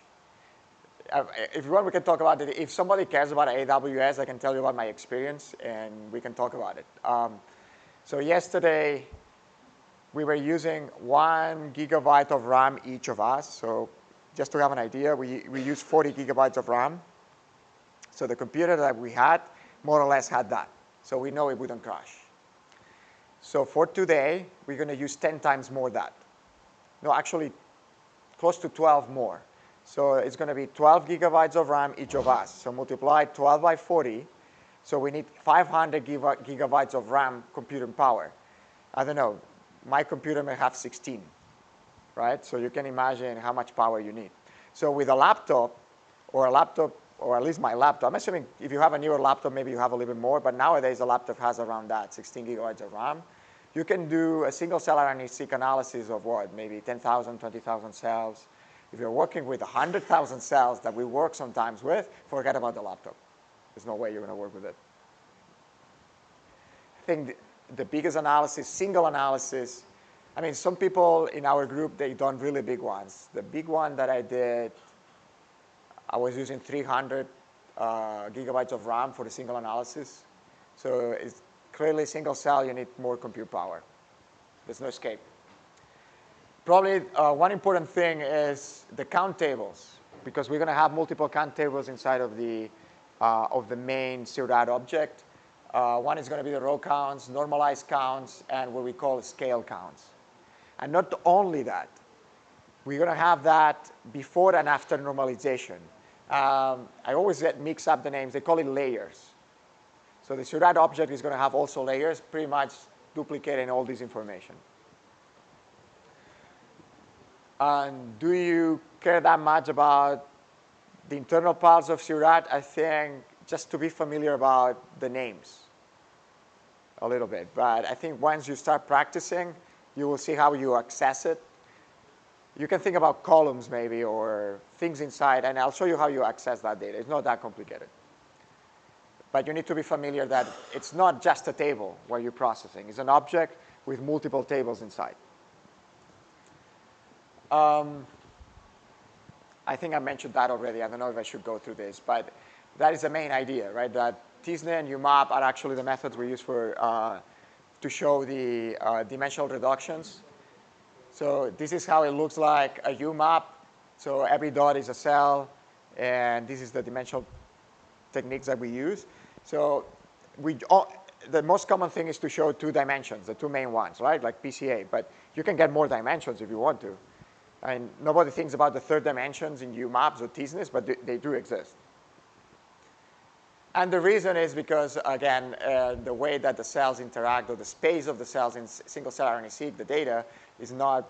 If you want, we can talk about it. If somebody cares about AWS, I can tell you about my experience, and we can talk about it. So yesterday, we were using 1 gigabyte of RAM each of us. So just to have an idea, we used 40 gigabytes of RAM. So the computer that we had more or less had that. So we know it wouldn't crash. So for today, we're going to use 10 times more that. No, actually, close to 12 more. So it's going to be 12 gigabytes of RAM each of us. So multiply 12 by 40. So we need 500 gigabytes of RAM computing power. I don't know. My computer may have 16, right? So you can imagine how much power you need. So with a laptop, or at least my laptop, I'm assuming if you have a newer laptop, maybe you have a little bit more. But nowadays, a laptop has around that, 16 gigabytes of RAM. You can do a single-cell RNA-seq analysis of what, maybe 10,000, 20,000 cells. If you're working with 100,000 cells that we work sometimes with, forget about the laptop. There's no way you're going to work with it. I think the biggest analysis, single analysis, I mean, some people in our group, they've done really big ones. The big one that I did, I was using 300 gigabytes of RAM for the single analysis. So it's clearly single cell, you need more compute power. There's no escape. Probably one important thing is the count tables, because we're going to have multiple count tables inside of the main Seurat object. One is going to be the row counts, normalized counts, and what we call scale counts. And not only that, we're going to have that before and after normalization. I always mix up the names. They call it layers. So the Seurat object is going to have also layers, pretty much duplicating all this information. And do you care that much about the internal parts of Seurat? I think just to be familiar about the names a little bit. But I think once you start practicing, you will see how you access it. You can think about columns maybe or things inside, and I'll show you how you access that data. It's not that complicated. But you need to be familiar that it's not just a table where you're processing. It's an object with multiple tables inside. I think I mentioned that already. I don't know if I should go through this, but that is the main idea, right? That t-SNE and UMAP are actually the methods we use for to show the dimensional reductions. So this is how it looks like a UMAP. So every dot is a cell, and this is the dimensional techniques that we use. So the most common thing is to show 2 dimensions, the 2 main ones, right? Like PCA. But you can get more dimensions if you want to. And nobody thinks about the 3rd dimensions in UMAPs or t-SNEs, but they do exist. And the reason is because, again, the way that the cells interact, or the space of the cells in single-cell RNA-seq, the data, is not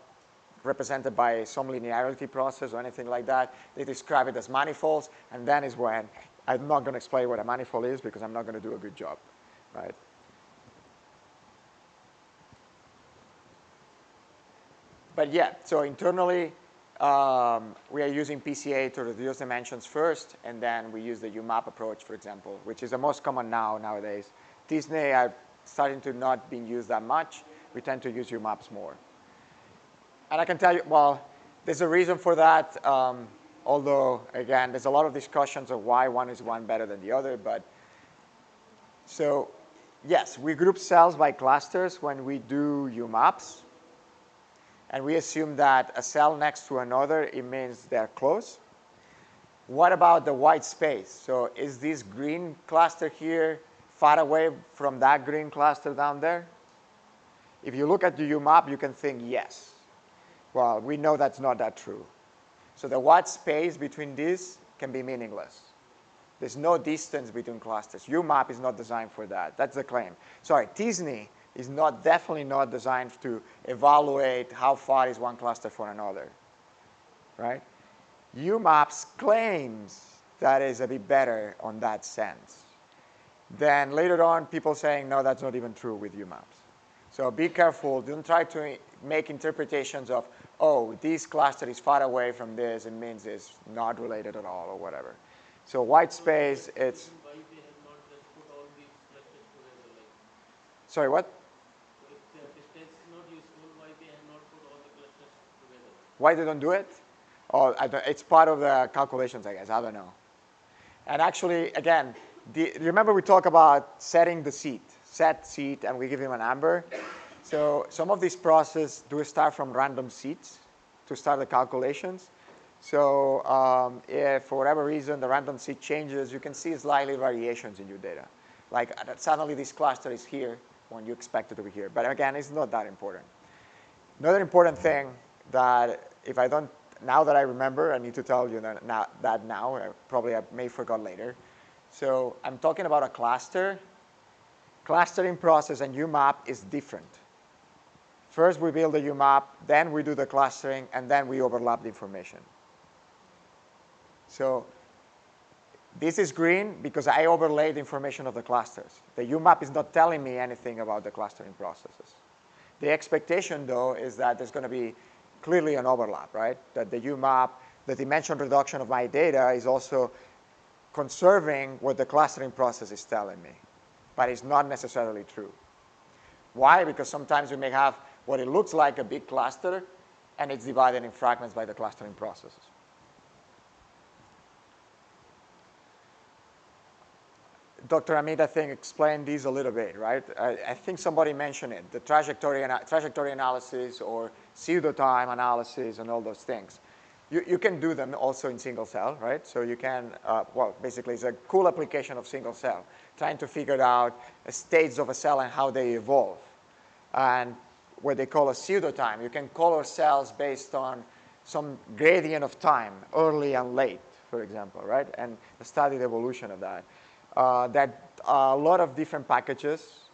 represented by some linearity process or anything like that. They describe it as manifolds, and then is when I'm not going to explain what a manifold is because I'm not going to do a good job, right? But yeah, so internally, we are using PCA to reduce dimensions first, and then we use the UMAP approach, for example, which is the most common nowadays. t-SNE are starting to not being used that much. We tend to use UMAPs more. And I can tell you, well, there's a reason for that, although, again, there's a lot of discussions of why one is better than the other. But so, yes, we group cells by clusters when we do UMAPs. And we assume that a cell next to another, it means they're close. What about the white space? So is this green cluster here far away from that green cluster down there? If you look at the UMAP, you can think yes. Well, we know that's not that true. So the white space between these can be meaningless. There's no distance between clusters. UMAP is not designed for that. That's the claim. Sorry, t-SNE is definitely not designed to evaluate how far is one cluster from another, right? UMAPs claims that is a bit better on that sense. Then later on, people saying, no, that's not even true with UMAPs. So be careful. Don't try to make interpretations of, oh, this cluster is far away from this. It means it's not related at all or whatever. So white space, it's, Why they have not just put all these clusters together like? sorry, what? So if the distance is not useful, why they have not put all the clusters together? Why they don't do it? Oh, it's part of the calculations, I guess. I don't know. And actually, again, remember we talked about setting the seed, set seed, and we give him an amber. So some of these processes do start from random seeds to start the calculations. So if for whatever reason the random seed changes, you can see slightly variations in your data. Like suddenly this cluster is here when you expect it to be here. But again, it's not that important. Another important thing that if I don't, now that I remember, I need to tell you that now, probably I may forgot later. So I'm talking about a cluster. Clustering process and UMAP is different. First we build the UMAP, then we do the clustering, and then we overlap the information. So this is green because I overlaid the information of the clusters. The UMAP is not telling me anything about the clustering processes. The expectation, though, is that there's going to be clearly an overlap, right? That the UMAP, the dimension reduction of my data is also conserving what the clustering process is telling me. But it's not necessarily true. Why? Because sometimes we may have what it looks like a big cluster, and it's divided in fragments by the clustering processes. Dr. Amit, I think, explained these a little bit, right? I think somebody mentioned it, the trajectory analysis or pseudo-time analysis and all those things. You can do them also in single cell, right? So you can, well, basically it's a cool application of single cell, trying to figure out states of a cell and how they evolve. And what they call a pseudo-time, you can color cells based on some gradient of time, early and late, for example, right? And study the evolution of that. There are a lot of different packages.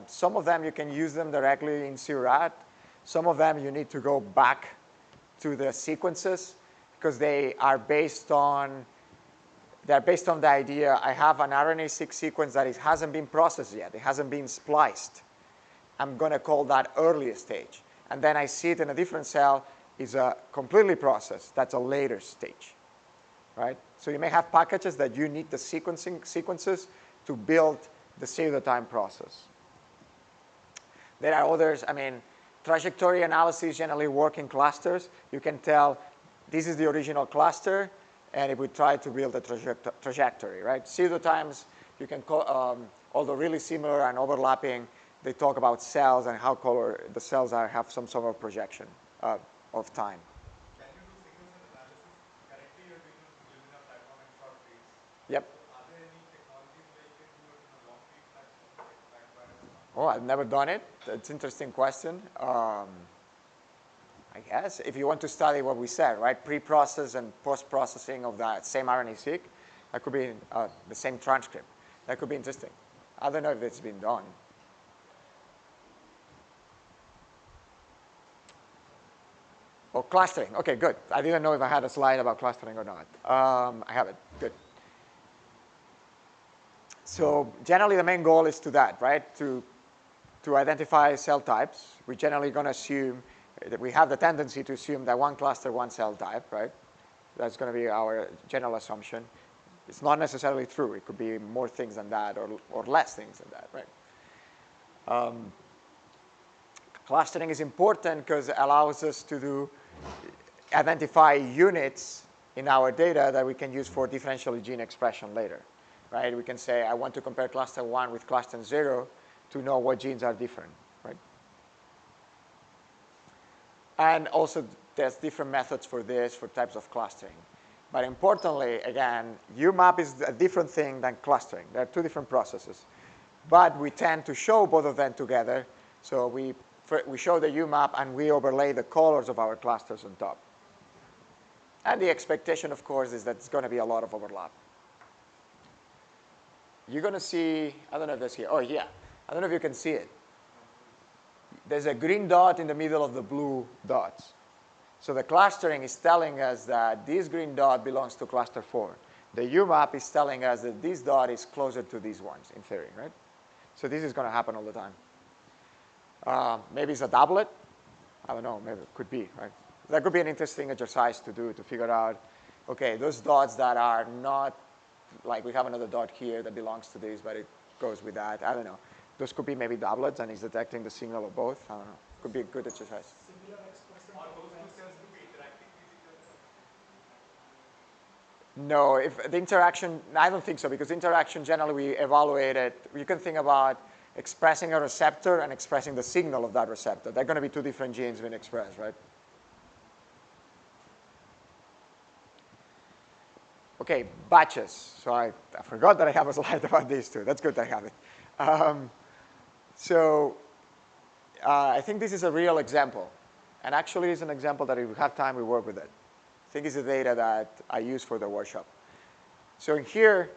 Some of them you can use them directly in CURAT. Some of them you need to go back to the sequences because they are based on the idea I have an RNA-seq sequence that hasn't been processed yet. It hasn't been spliced. I'm going to call that earliest stage. And then I see it in a different cell is a completely processed. That's a later stage. Right? So you may have packages that you need the sequences to build the pseudo-time process. There are others. I mean, trajectory analysis generally work in clusters. You can tell this is the original cluster, and if we try to build a trajectory, right? Pseudo-times, you can call, although really similar and overlapping, they talk about cells and how color the cells have some sort of projection of time. Can you do single cell analysis? Currently, you're doing it on Illumina platform and short reads. Yep. So are there any technologies where you can do it on a long read platform like backbone? Oh, I've never done it. That's an interesting question. I guess if you want to study what we said, right, pre-process and post-processing of that same RNA-seq, that could be the same transcript. That could be interesting. I don't know if it's been done. Oh, clustering. Okay, good. I didn't know if I had a slide about clustering or not. I have it. Good. So generally, the main goal is to that, right? To identify cell types. We're generally going to assume that we have the tendency to assume that one cluster, one cell type, right? That's going to be our general assumption. It's not necessarily true. It could be more things than that or less things than that, right? Clustering is important because it allows us to identify units in our data that we can use for differential gene expression later, right? We can say, I want to compare cluster 1 with cluster 0 to know what genes are different, right? And also, there's different methods for this, for types of clustering. But importantly, again, UMAP is a different thing than clustering. There are two different processes. But we tend to show both of them together. So we show the UMAP, and we overlay the colors of our clusters on top. And the expectation, of course, is that it's going to be a lot of overlap. You're going to see, I don't know if that's here. Oh, yeah. I don't know if you can see it. There's a green dot in the middle of the blue dots. So the clustering is telling us that this green dot belongs to cluster 4. The UMAP is telling us that this dot is closer to these ones, in theory, right? So this is going to happen all the time. Maybe it's a doublet. I don't know. Maybe it could be, right? That could be an interesting exercise to do to figure out, OK, those dots that are not like we have another dot here that belongs to this, but it goes with that. I don't know. Those could be maybe doublets, and it's detecting the signal of both. I don't know. Could be a good exercise. Similar expression Or for those two trans. cells could be interacting with each other. No, if the interaction, I don't think so, because interaction generally we evaluate it. You can think about expressing a receptor and expressing the signal of that receptor. They're going to be two different genes being expressed, right? Okay, batches. So I forgot that I have a slide about these two. That's good I have it. So I think this is a real example. And actually, it's an example that if we have time, we work with it. I think it's the data that I use for the workshop. So in here,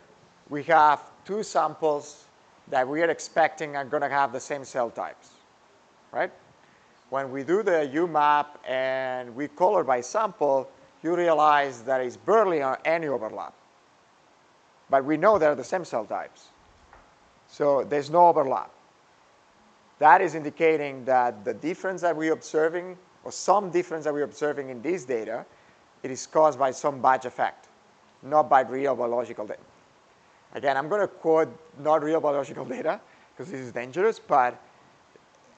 we have two samples that we are expecting are going to have the same cell types, right? When we do the UMAP and we color by sample, you realize there is barely any overlap. But we know they're the same cell types. So there's no overlap. That is indicating that the difference that we're observing, or some difference that we're observing in this data, it is caused by some batch effect, not by real biological data. Again, I'm going to quote not real biological data, because this is dangerous, but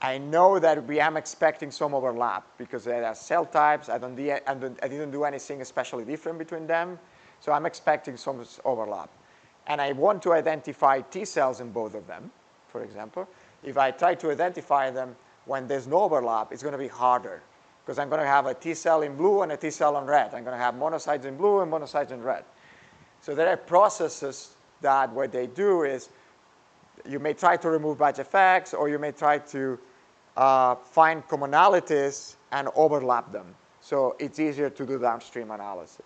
I know that I am expecting some overlap, because there are cell types. I didn't do anything especially different between them, so I'm expecting some overlap. And I want to identify T cells in both of them, for example. If I try to identify them when there's no overlap, it's going to be harder, because I'm going to have a T cell in blue and a T cell in red. I'm going to have monocytes in blue and monocytes in red. So there are processes that what they do is you may try to remove batch effects, or you may try to find commonalities and overlap them. So it's easier to do downstream analysis.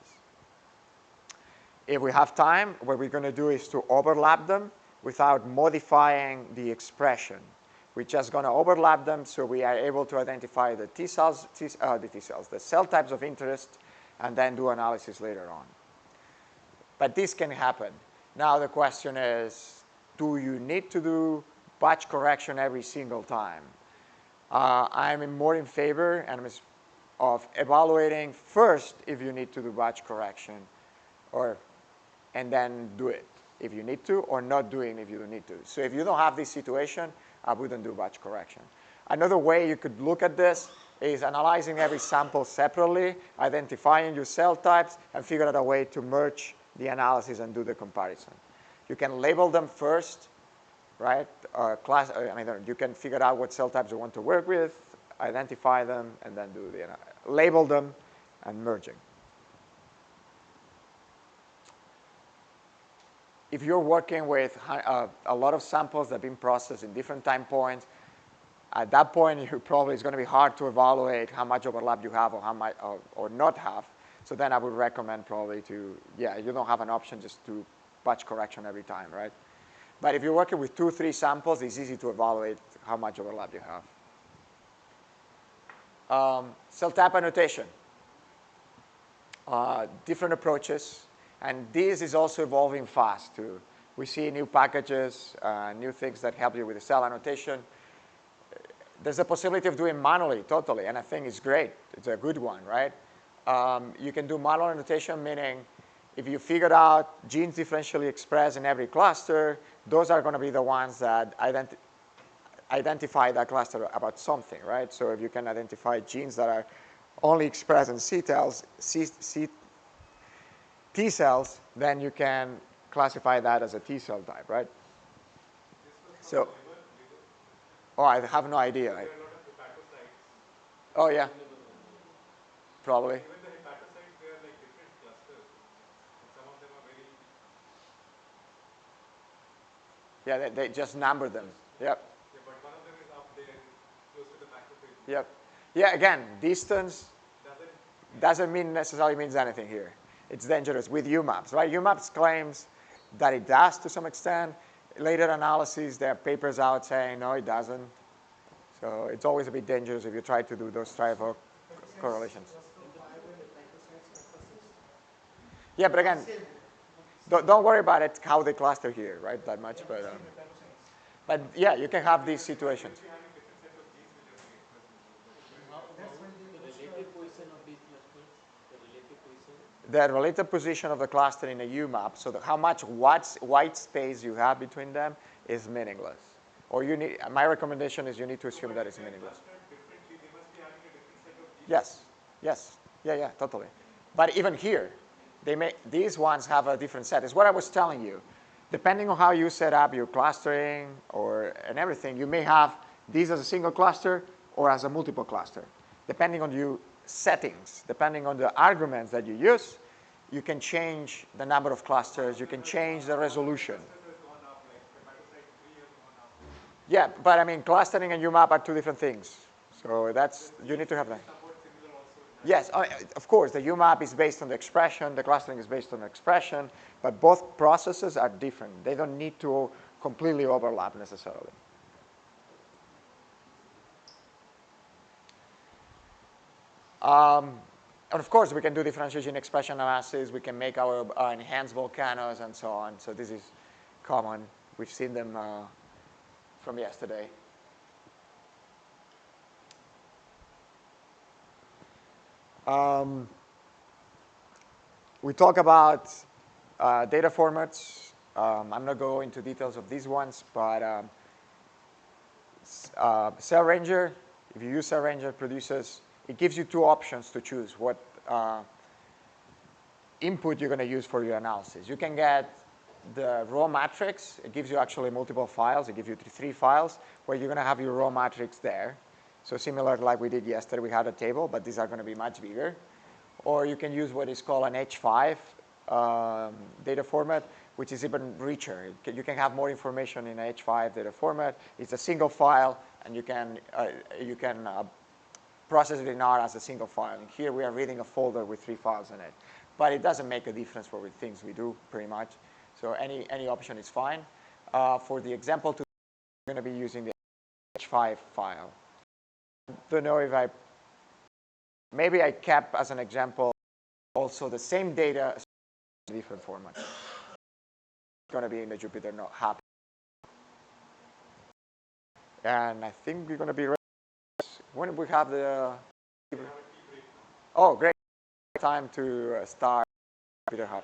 If we have time, what we're going to do is to overlap them without modifying the expression. We're just going to overlap them so we are able to identify the T cells, the cell types of interest, and then do analysis later on. But this can happen. Now the question is, do you need to do batch correction every single time? I'm more in favor of evaluating first if you need to do batch correction, and then do it if you need to, or not doing if you don't need to. So if you don't have this situation, I wouldn't do batch correction. Another way you could look at this is analyzing every sample separately, identifying your cell types, and figure out a way to merge the analysis and do the comparison. You can label them first, right? You can figure out what cell types you want to work with, identify them, and then do the label them and merging. If you're working with a lot of samples that have been processed in different time points, at that point, it's going to be hard to evaluate how much overlap you have or how much or not have. So then I would recommend probably you don't have an option, just do batch correction every time, right? But if you're working with 2 or 3 samples, it's easy to evaluate how much overlap you have. Cell type annotation. Different approaches. And this is also evolving fast, too. We see new packages, new things that help you with the cell annotation. There's a possibility of doing manually, totally, and I think it's great. It's a good one, right? You can do manual annotation, meaning if you figured out genes differentially expressed in every cluster, those are going to be the ones that identify that cluster about something, right? So if you can identify genes that are only expressed in T cells, then you can classify that as a T cell type, right? So, I have no idea. There are a lot of hepatocytes. Oh, yeah. Probably. Even the hepatocytes, they are like different clusters. And some of them are very... Yeah, they just number them. Yep. Yeah, but one of them is up there, close to the macrophage. Yep. Yeah, again, distance Doesn't necessarily means anything here. It's dangerous with UMAPs, right? UMAPs claims that it does to some extent. Later analyses, there are papers out saying, no, it doesn't. So it's always a bit dangerous if you try to do those type of correlations. Yeah, but again, don't worry about it, how they cluster here, right, that much. But yeah, you can have these situations. The relative position of these clusters, the relative position? the relative position of the cluster in a UMAP, so how much white space you have between them, is meaningless. Or you need, my recommendation is you need to assume that it's meaningless. Differently, they must be having a different set of genes. Yes, yes, yeah, totally. But even here, these ones have a different set. It's what I was telling you. Depending on how you set up your clustering and everything, you may have these as a single cluster or as a multiple cluster. Depending on your settings, depending on the arguments that you use, you can change the number of clusters, you can change the resolution. Yeah, but I mean, clustering and UMAP are two different things. So you need to have that. Yes, of course, the UMAP is based on the expression, the clustering is based on the expression, but both processes are different. They don't need to completely overlap necessarily. And of course, we can do differential gene expression analysis. We can make our enhanced volcanoes and so on. So this is common. We've seen them from yesterday. We talk about data formats. I'm not going into details of these ones, but Cell Ranger, if you use Cell Ranger, it gives you two options to choose what input you're going to use for your analysis. You can get the raw matrix. It gives you actually multiple files. It gives you three files where you're going to have your raw matrix there. So similar like we did yesterday, we had a table, but these are going to be much bigger. Or you can use what is called an H5 data format, which is even richer. You can have more information in an H5 data format. It's a single file, and you can process it in R as a single file. And here we are reading a folder with 3 files in it. But it doesn't make a difference for the things we do, pretty much. So any option is fine. For the example, we're going to be using the H5 file. I don't know if maybe I kept as an example also the same data in different formats. It's going to be in the Jupyter Notebook. And I think we're going to be ready. When we have the... Oh, great time to start Jupyter Hub.